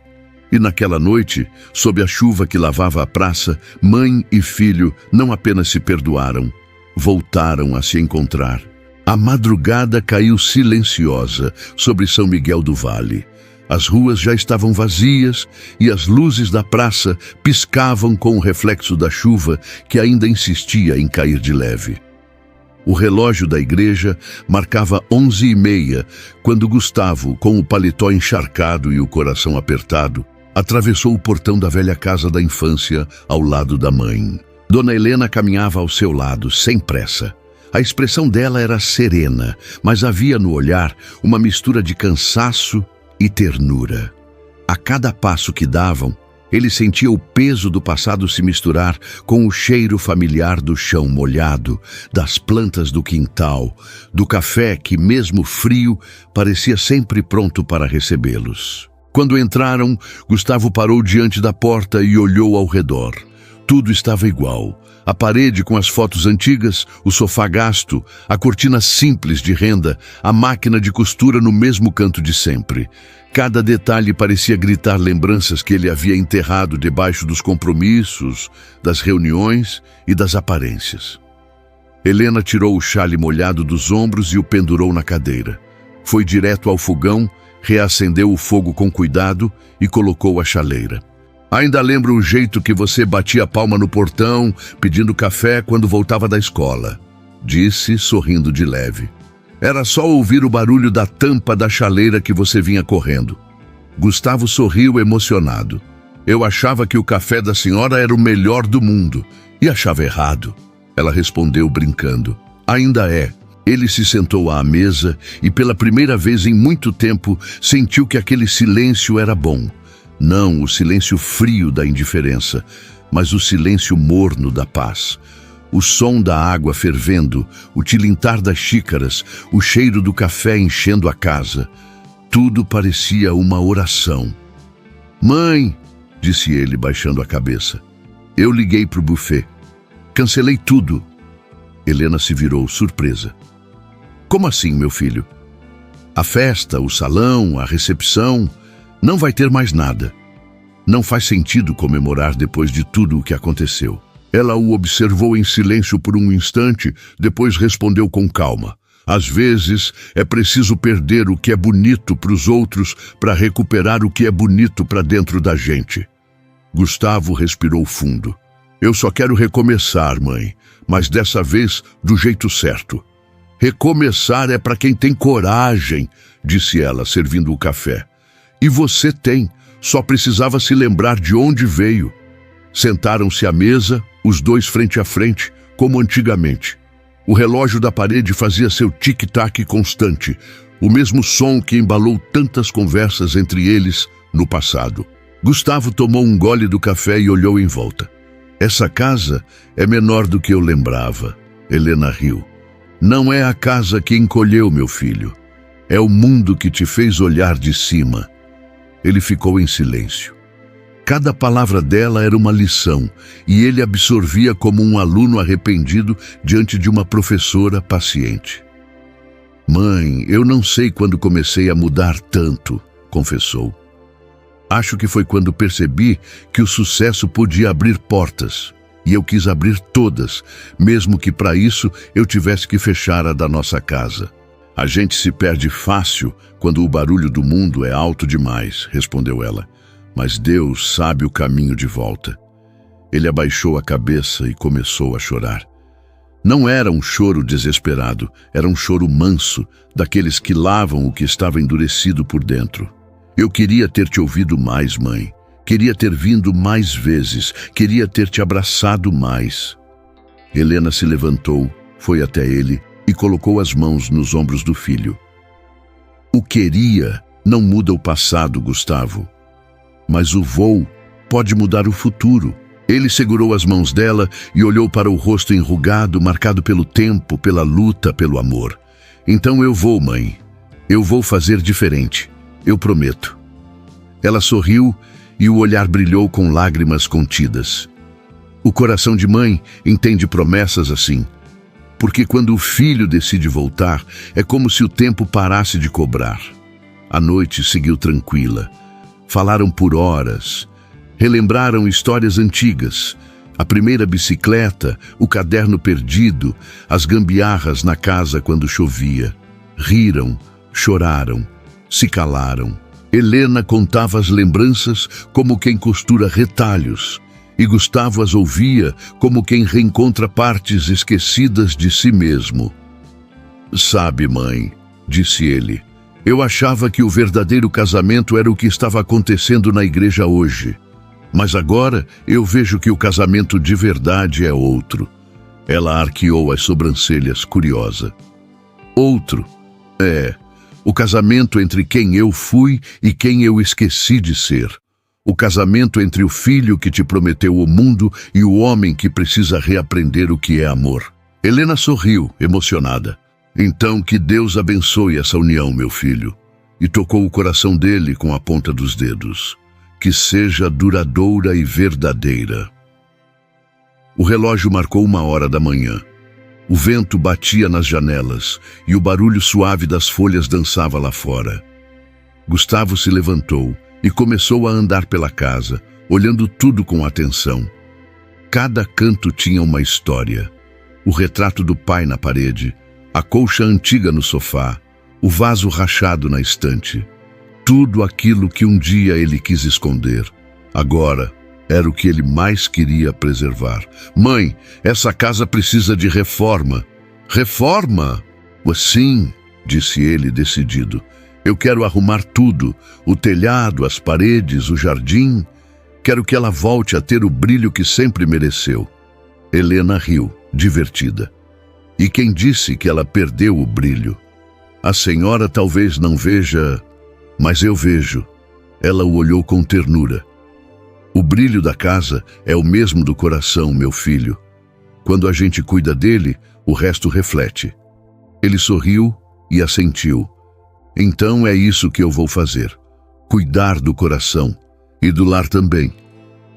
E naquela noite, sob a chuva que lavava a praça, mãe e filho não apenas se perdoaram, voltaram a se encontrar. A madrugada caiu silenciosa sobre São Miguel do Vale. As ruas já estavam vazias e as luzes da praça piscavam com o reflexo da chuva que ainda insistia em cair de leve. O relógio da igreja marcava 11h30, quando Gustavo, com o paletó encharcado e o coração apertado, atravessou o portão da velha casa da infância ao lado da mãe. Dona Helena caminhava ao seu lado, sem pressa. A expressão dela era serena, mas havia no olhar uma mistura de cansaço e ternura. A cada passo que davam, ele sentia o peso do passado se misturar com o cheiro familiar do chão molhado, das plantas do quintal, do café que, mesmo frio, parecia sempre pronto para recebê-los. Quando entraram, Gustavo parou diante da porta e olhou ao redor. Tudo estava igual. A parede com as fotos antigas, o sofá gasto, a cortina simples de renda, a máquina de costura no mesmo canto de sempre. Cada detalhe parecia gritar lembranças que ele havia enterrado debaixo dos compromissos, das reuniões e das aparências. Helena tirou o xale molhado dos ombros e o pendurou na cadeira. Foi direto ao fogão, reacendeu o fogo com cuidado e colocou a chaleira. "Ainda lembro o jeito que você batia a palma no portão, pedindo café quando voltava da escola", disse, sorrindo de leve. "Era só ouvir o barulho da tampa da chaleira que você vinha correndo." Gustavo sorriu emocionado. "Eu achava que o café da senhora era o melhor do mundo, e achava errado." Ela respondeu brincando. "Ainda é." Ele se sentou à mesa e, pela primeira vez em muito tempo, sentiu que aquele silêncio era bom. Não o silêncio frio da indiferença, mas o silêncio morno da paz. O som da água fervendo, o tilintar das xícaras, o cheiro do café enchendo a casa. Tudo parecia uma oração. "Mãe", disse ele, baixando a cabeça, "eu liguei para o buffet. Cancelei tudo." Helena se virou, surpresa. "Como assim, meu filho?" "A festa, o salão, a recepção... Não vai ter mais nada. Não faz sentido comemorar depois de tudo o que aconteceu." Ela o observou em silêncio por um instante, depois respondeu com calma. "Às vezes é preciso perder o que é bonito para os outros para recuperar o que é bonito para dentro da gente." Gustavo respirou fundo. "Eu só quero recomeçar, mãe, mas dessa vez do jeito certo." "Recomeçar é para quem tem coragem", disse ela, servindo o café. "E você tem, só precisava se lembrar de onde veio." Sentaram-se à mesa, os dois frente a frente, como antigamente. O relógio da parede fazia seu tic-tac constante, o mesmo som que embalou tantas conversas entre eles no passado. Gustavo tomou um gole do café e olhou em volta. Essa casa é menor do que eu lembrava. Helena riu. Não é a casa que encolheu, meu filho. É o mundo que te fez olhar de cima. Ele ficou em silêncio. Cada palavra dela era uma lição, e ele absorvia como um aluno arrependido diante de uma professora paciente. Mãe, eu não sei quando comecei a mudar tanto, confessou. Acho que foi quando percebi que o sucesso podia abrir portas, e eu quis abrir todas, mesmo que para isso eu tivesse que fechar a da nossa casa. A gente se perde fácil quando o barulho do mundo é alto demais, respondeu ela. Mas Deus sabe o caminho de volta. Ele abaixou a cabeça e começou a chorar. Não era um choro desesperado, era um choro manso, daqueles que lavam o que estava endurecido por dentro. Eu queria ter te ouvido mais, mãe. Queria ter vindo mais vezes. Queria ter te abraçado mais. Helena se levantou, foi até ele e colocou as mãos nos ombros do filho. O queria não muda o passado, Gustavo. Mas o vou pode mudar o futuro. Ele segurou as mãos dela e olhou para o rosto enrugado, marcado pelo tempo, pela luta, pelo amor. Então eu vou, mãe. Eu vou fazer diferente. Eu prometo. Ela sorriu e o olhar brilhou com lágrimas contidas. O coração de mãe entende promessas assim. Porque quando o filho decide voltar, é como se o tempo parasse de cobrar. A noite seguiu tranquila. Falaram por horas, relembraram histórias antigas, a primeira bicicleta, o caderno perdido, as gambiarras na casa quando chovia. Riram, choraram, se calaram. Helena contava as lembranças como quem costura retalhos, e Gustavo as ouvia como quem reencontra partes esquecidas de si mesmo. Sabe, mãe, disse ele, eu achava que o verdadeiro casamento era o que estava acontecendo na igreja hoje. Mas agora eu vejo que o casamento de verdade é outro. Ela arqueou as sobrancelhas, curiosa. Outro? É, o casamento entre quem eu fui e quem eu esqueci de ser. O casamento entre o filho que te prometeu o mundo e o homem que precisa reaprender o que é amor. Helena sorriu, emocionada. Então que Deus abençoe essa união, meu filho. E tocou o coração dele com a ponta dos dedos. Que seja duradoura e verdadeira. O relógio marcou 1h da manhã. O vento batia nas janelas e o barulho suave das folhas dançava lá fora. Gustavo se levantou e começou a andar pela casa, olhando tudo com atenção. Cada canto tinha uma história. O retrato do pai na parede, a colcha antiga no sofá, o vaso rachado na estante. Tudo aquilo que um dia ele quis esconder. Agora era o que ele mais queria preservar. Mãe, essa casa precisa de reforma. Reforma? Sim, disse ele decidido. Eu quero arrumar tudo, o telhado, as paredes, o jardim. Quero que ela volte a ter o brilho que sempre mereceu. Helena riu, divertida. E quem disse que ela perdeu o brilho? A senhora talvez não veja, mas eu vejo. Ela o olhou com ternura. O brilho da casa é o mesmo do coração, meu filho. Quando a gente cuida dele, o resto reflete. Ele sorriu e assentiu. Então é isso que eu vou fazer. Cuidar do coração e do lar também.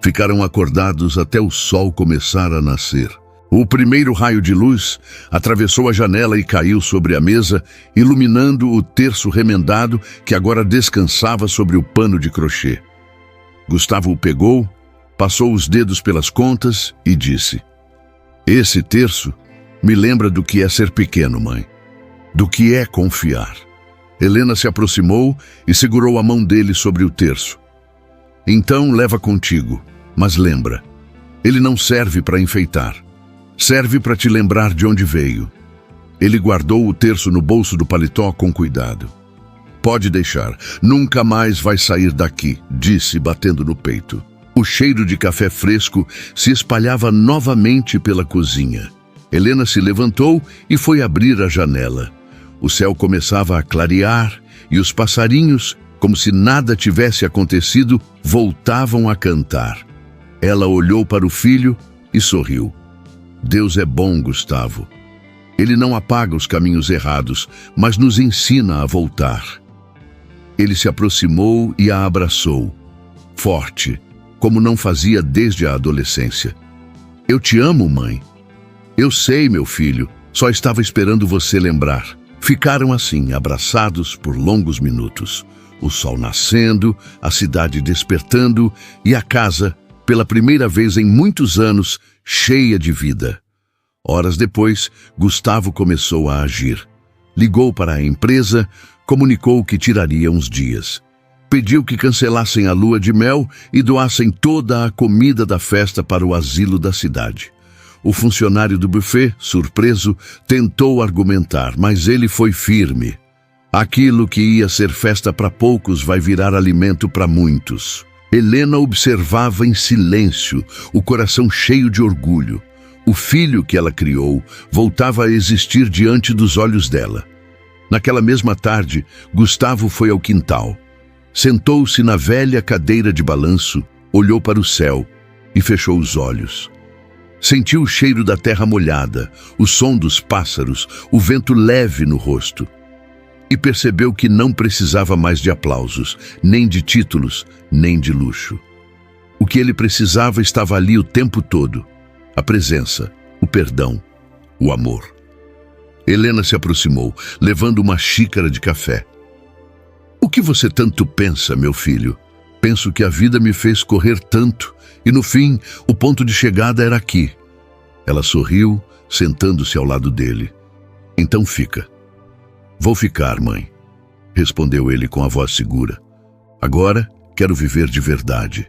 Ficaram acordados até o sol começar a nascer. O primeiro raio de luz atravessou a janela e caiu sobre a mesa, iluminando o terço remendado que agora descansava sobre o pano de crochê. Gustavo o pegou, passou os dedos pelas contas e disse: Esse terço me lembra do que é ser pequeno, mãe. Do que é confiar. Helena se aproximou e segurou a mão dele sobre o terço. Então leva contigo, mas lembra, ele não serve para enfeitar. Serve para te lembrar de onde veio. Ele guardou o terço no bolso do paletó com cuidado. Pode deixar, nunca mais vai sair daqui, disse, batendo no peito. O cheiro de café fresco se espalhava novamente pela cozinha. Helena se levantou e foi abrir a janela. O céu começava a clarear e os passarinhos como se nada tivesse acontecido, voltavam a cantar. Ela olhou para o filho e sorriu. Deus é bom, Gustavo. Ele não apaga os caminhos errados, mas nos ensina a voltar. Ele se aproximou e a abraçou, forte, como não fazia desde a adolescência. Eu te amo, mãe. Eu sei, meu filho, só estava esperando você lembrar. Ficaram assim, abraçados por longos minutos. O sol nascendo, a cidade despertando e a casa, pela primeira vez em muitos anos, cheia de vida. Horas depois, Gustavo começou a agir. Ligou para a empresa, comunicou que tiraria uns dias. Pediu que cancelassem a lua de mel e doassem toda a comida da festa para o asilo da cidade. O funcionário do buffet, surpreso, tentou argumentar, mas ele foi firme. Aquilo que ia ser festa para poucos vai virar alimento para muitos. Helena observava em silêncio, o coração cheio de orgulho. O filho que ela criou voltava a existir diante dos olhos dela. Naquela mesma tarde, Gustavo foi ao quintal. Sentou-se na velha cadeira de balanço, olhou para o céu e fechou os olhos. Sentiu o cheiro da terra molhada, o som dos pássaros, o vento leve no rosto. E percebeu que não precisava mais de aplausos, nem de títulos, nem de luxo. O que ele precisava estava ali o tempo todo. A presença, o perdão, o amor. Helena se aproximou, levando uma xícara de café. O que você tanto pensa, meu filho? Penso que a vida me fez correr tanto, e no fim, o ponto de chegada era aqui. Ela sorriu, sentando-se ao lado dele. Então fica. Vou ficar, mãe, respondeu ele com a voz segura. Agora quero viver de verdade.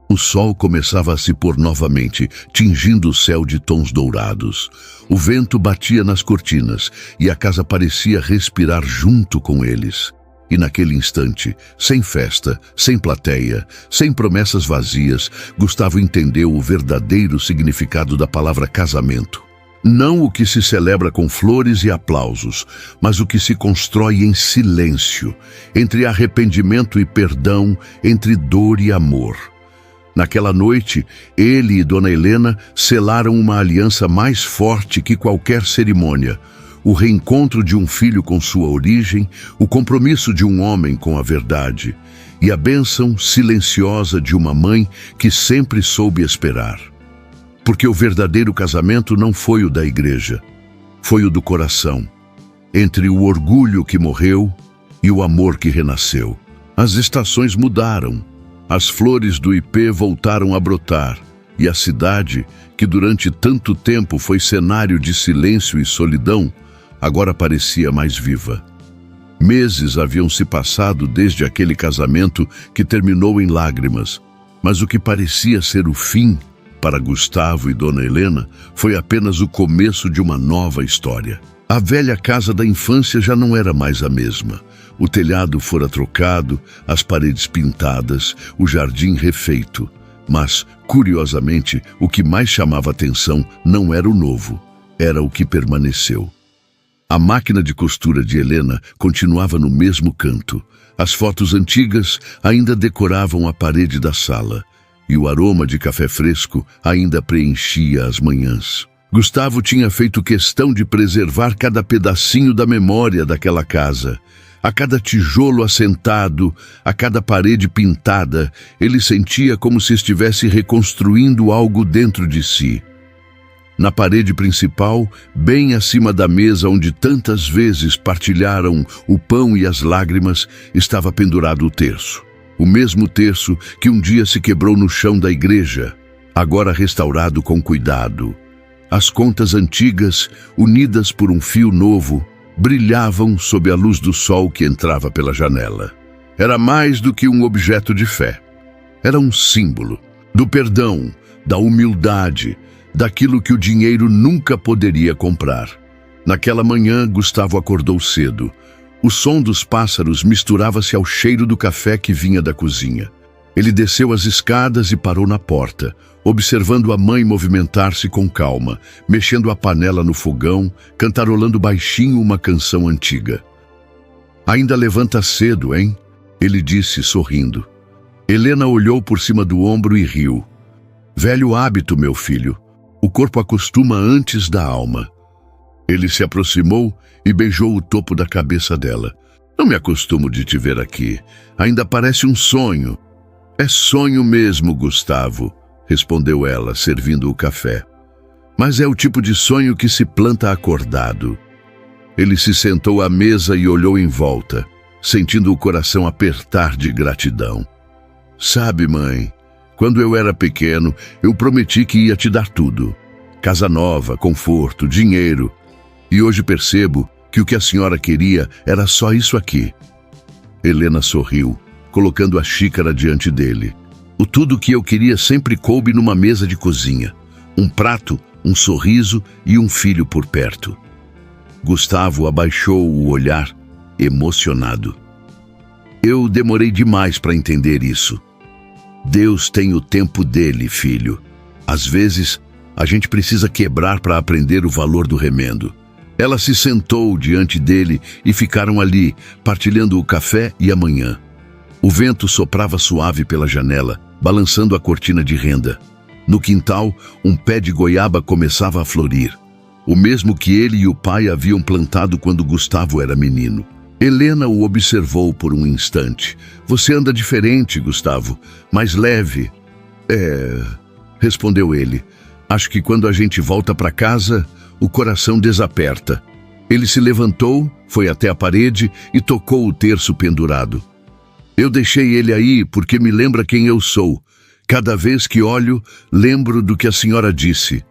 O sol começava a se pôr novamente, tingindo o céu de tons dourados. O vento batia nas cortinas e a casa parecia respirar junto com eles. E naquele instante, sem festa, sem plateia, sem promessas vazias, Gustavo entendeu o verdadeiro significado da palavra casamento. Não o que se celebra com flores e aplausos, mas o que se constrói em silêncio, entre arrependimento e perdão, entre dor e amor. Naquela noite, ele e Dona Helena selaram uma aliança mais forte que qualquer cerimônia. O reencontro de um filho com sua origem, o compromisso de um homem com a verdade e a bênção silenciosa de uma mãe que sempre soube esperar. Porque o verdadeiro casamento não foi o da igreja, foi o do coração, entre o orgulho que morreu e o amor que renasceu. As estações mudaram. As flores do ipê voltaram a brotar, e a cidade, que durante tanto tempo foi cenário de silêncio e solidão, agora parecia mais viva. Meses haviam se passado desde aquele casamento que terminou em lágrimas, mas o que parecia ser o fim, para Gustavo e Dona Helena, foi apenas o começo de uma nova história. A velha casa da infância já não era mais a mesma. O telhado fora trocado, as paredes pintadas, o jardim refeito. Mas, curiosamente, o que mais chamava atenção não era o novo, era o que permaneceu. A máquina de costura de Helena continuava no mesmo canto. As fotos antigas ainda decoravam a parede da sala, e o aroma de café fresco ainda preenchia as manhãs. Gustavo tinha feito questão de preservar cada pedacinho da memória daquela casa. A cada tijolo assentado, a cada parede pintada, ele sentia como se estivesse reconstruindo algo dentro de si. Na parede principal, bem acima da mesa onde tantas vezes partilharam o pão e as lágrimas, estava pendurado o terço. O mesmo terço que um dia se quebrou no chão da igreja, agora restaurado com cuidado. As contas antigas, unidas por um fio novo, brilhavam sob a luz do sol que entrava pela janela. Era mais do que um objeto de fé. Era um símbolo do perdão, da humildade, daquilo que o dinheiro nunca poderia comprar. Naquela manhã, Gustavo acordou cedo. O som dos pássaros misturava-se ao cheiro do café que vinha da cozinha. Ele desceu as escadas e parou na porta, observando a mãe movimentar-se com calma, mexendo a panela no fogão, cantarolando baixinho uma canção antiga. Ainda levanta cedo, hein? Ele disse, sorrindo. Helena olhou por cima do ombro e riu. Velho hábito, meu filho. O corpo acostuma antes da alma. Ele se aproximou e beijou o topo da cabeça dela. Não me acostumo de te ver aqui. Ainda parece um sonho. É sonho mesmo, Gustavo, respondeu ela, servindo o café. Mas é o tipo de sonho que se planta acordado. Ele se sentou à mesa e olhou em volta, sentindo o coração apertar de gratidão. Sabe, mãe, quando eu era pequeno, eu prometi que ia te dar tudo. Casa nova, conforto, dinheiro. E hoje percebo que o que a senhora queria era só isso aqui. Helena sorriu, colocando a xícara diante dele. O tudo que eu queria sempre coube numa mesa de cozinha. Um prato, um sorriso e um filho por perto. Gustavo abaixou o olhar, emocionado. Eu demorei demais para entender isso. Deus tem o tempo dele, filho. Às vezes, a gente precisa quebrar para aprender o valor do remendo. Ela se sentou diante dele e ficaram ali, partilhando o café e a manhã. O vento soprava suave pela janela, balançando a cortina de renda. No quintal, um pé de goiaba começava a florir. O mesmo que ele e o pai haviam plantado quando Gustavo era menino. Helena o observou por um instante. Você anda diferente, Gustavo, mais leve. Respondeu ele. Acho que quando a gente volta para casa, o coração desaperta. Ele se levantou, foi até a parede e tocou o terço pendurado. Eu deixei ele aí porque me lembra quem eu sou. Cada vez que olho, lembro do que a senhora disse.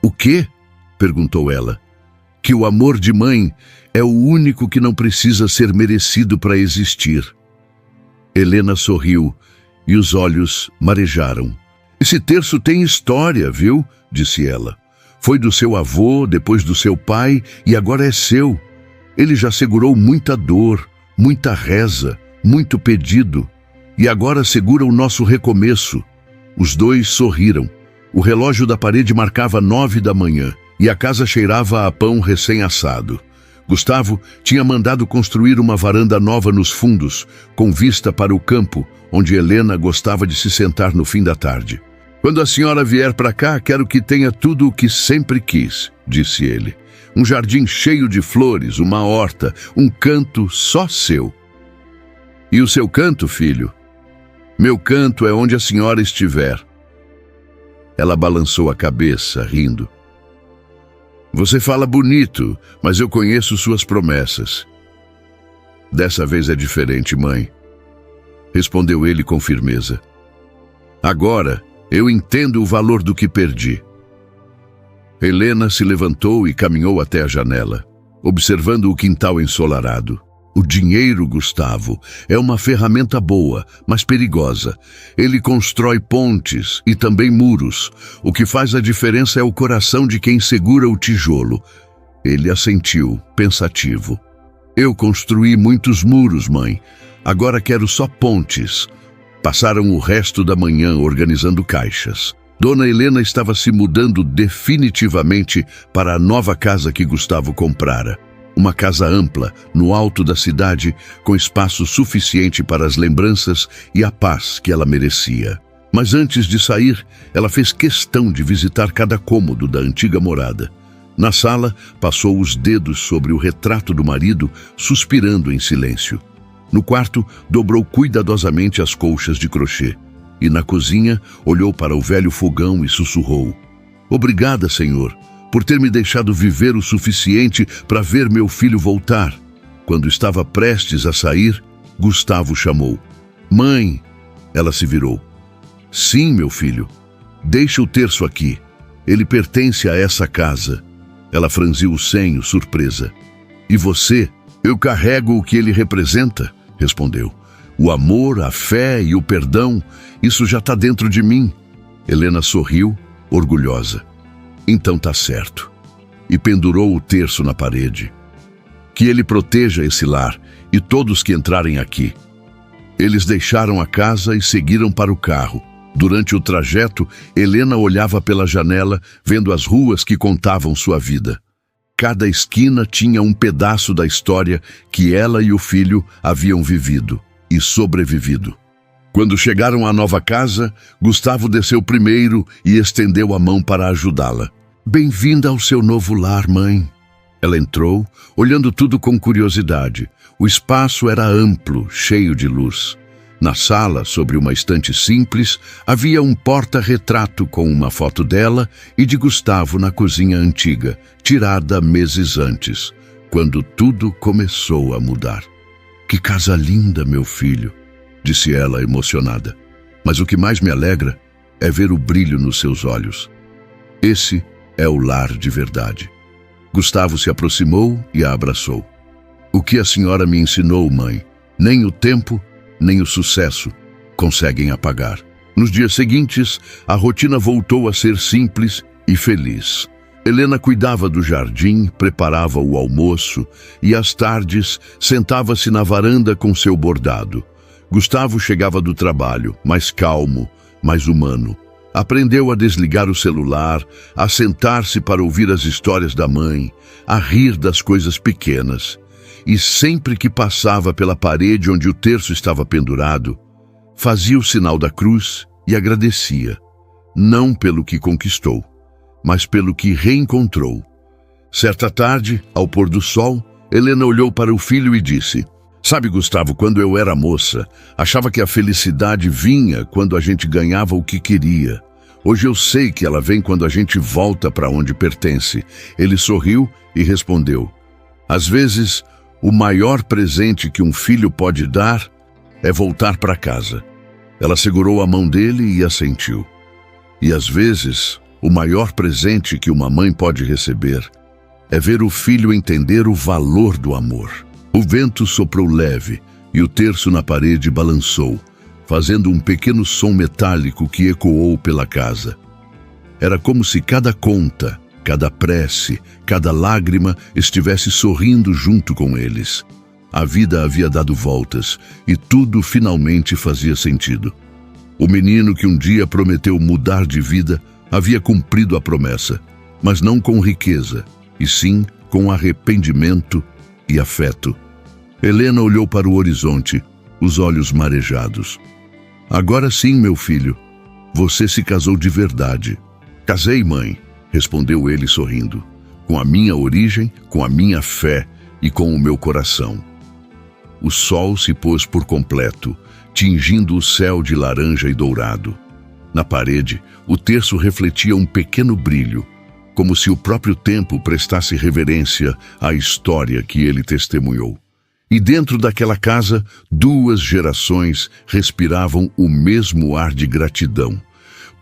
O quê? Perguntou ela. Que o amor de mãe é o único que não precisa ser merecido para existir. Helena sorriu e os olhos marejaram. Esse terço tem história, viu? Disse ela. Foi do seu avô, depois do seu pai e agora é seu. Ele já segurou muita dor, muita reza, muito pedido. E agora segura o nosso recomeço. Os dois sorriram. O relógio da parede marcava 9 da manhã e a casa cheirava a pão recém-assado. Gustavo tinha mandado construir uma varanda nova nos fundos, com vista para o campo, onde Helena gostava de se sentar no fim da tarde. Quando a senhora vier para cá, quero que tenha tudo o que sempre quis, disse ele. Um jardim cheio de flores, uma horta, um canto só seu. E o seu canto, filho? Meu canto é onde a senhora estiver. Ela balançou a cabeça, rindo. Você fala bonito, mas eu conheço suas promessas. Dessa vez é diferente, mãe. Respondeu ele com firmeza. Agora, eu entendo o valor do que perdi. Helena se levantou e caminhou até a janela, observando o quintal ensolarado. O dinheiro, Gustavo, é uma ferramenta boa, mas perigosa. Ele constrói pontes e também muros. O que faz a diferença é o coração de quem segura o tijolo. Ele assentiu, pensativo. Eu construí muitos muros, mãe. Agora quero só pontes. Passaram o resto da manhã organizando caixas. Dona Helena estava se mudando definitivamente para a nova casa que Gustavo comprara. Uma casa ampla, no alto da cidade, com espaço suficiente para as lembranças e a paz que ela merecia. Mas antes de sair, ela fez questão de visitar cada cômodo da antiga morada. Na sala, passou os dedos sobre o retrato do marido, suspirando em silêncio. No quarto, dobrou cuidadosamente as colchas de crochê. E na cozinha, olhou para o velho fogão e sussurrou. Obrigada, Senhor, por ter me deixado viver o suficiente para ver meu filho voltar. Quando estava prestes a sair, Gustavo chamou. Mãe! Ela se virou. Sim, meu filho. Deixa o terço aqui. Ele pertence a essa casa. Ela franziu o senho, surpresa. E você? Eu carrego o que ele representa, respondeu. O amor, a fé e o perdão, isso já está dentro de mim. Helena sorriu, orgulhosa. Então tá certo. E pendurou o terço na parede. Que ele proteja esse lar e todos que entrarem aqui. Eles deixaram a casa e seguiram para o carro. Durante o trajeto, Helena olhava pela janela, vendo as ruas que contavam sua vida. Cada esquina tinha um pedaço da história que ela e o filho haviam vivido. e sobrevivido. Quando chegaram à nova casa, Gustavo desceu primeiro e estendeu a mão para ajudá-la. "Bem-vinda ao seu novo lar, mãe." Ela entrou, olhando tudo com curiosidade. O espaço era amplo, cheio de luz. Na sala, sobre uma estante simples, havia um porta-retrato com uma foto dela e de Gustavo na cozinha antiga, tirada meses antes, quando tudo começou a mudar. "Que casa linda, meu filho", disse ela emocionada. "Mas o que mais me alegra é ver o brilho nos seus olhos. Esse é o lar de verdade." Gustavo se aproximou e a abraçou. "O que a senhora me ensinou, mãe, nem o tempo, nem o sucesso conseguem apagar." Nos dias seguintes, a rotina voltou a ser simples e feliz. Helena cuidava do jardim, preparava o almoço e, às tardes, sentava-se na varanda com seu bordado. Gustavo chegava do trabalho, mais calmo, mais humano. Aprendeu a desligar o celular, a sentar-se para ouvir as histórias da mãe, a rir das coisas pequenas. E sempre que passava pela parede onde o terço estava pendurado, fazia o sinal da cruz e agradecia, não pelo que conquistou, mas pelo que reencontrou. Certa tarde, ao pôr do sol, Helena olhou para o filho e disse: "Sabe, Gustavo, quando eu era moça, achava que a felicidade vinha quando a gente ganhava o que queria. Hoje eu sei que ela vem quando a gente volta para onde pertence." Ele sorriu e respondeu: "Às vezes, o maior presente que um filho pode dar é voltar para casa." Ela segurou a mão dele e assentiu. "E às vezes, o maior presente que uma mãe pode receber é ver o filho entender o valor do amor." O vento soprou leve e o terço na parede balançou, fazendo um pequeno som metálico que ecoou pela casa. Era como se cada conta, cada prece, cada lágrima estivesse sorrindo junto com eles. A vida havia dado voltas e tudo finalmente fazia sentido. O menino que um dia prometeu mudar de vida havia cumprido a promessa, mas não com riqueza, e sim com arrependimento e afeto. Helena olhou para o horizonte, os olhos marejados. "Agora sim, meu filho, você se casou de verdade." "Casei, mãe", respondeu ele sorrindo, "com a minha origem, com a minha fé e com o meu coração." O sol se pôs por completo, tingindo o céu de laranja e dourado. Na parede, o terço refletia um pequeno brilho, como se o próprio tempo prestasse reverência à história que ele testemunhou. E dentro daquela casa, 2 gerações respiravam o mesmo ar de gratidão.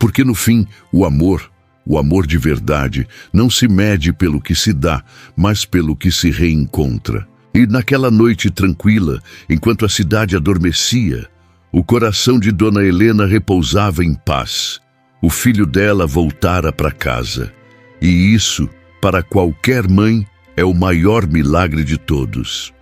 Porque no fim, o amor de verdade, não se mede pelo que se dá, mas pelo que se reencontra. E naquela noite tranquila, enquanto a cidade adormecia, o coração de Dona Helena repousava em paz. O filho dela voltara para casa. E isso, para qualquer mãe, é o maior milagre de todos.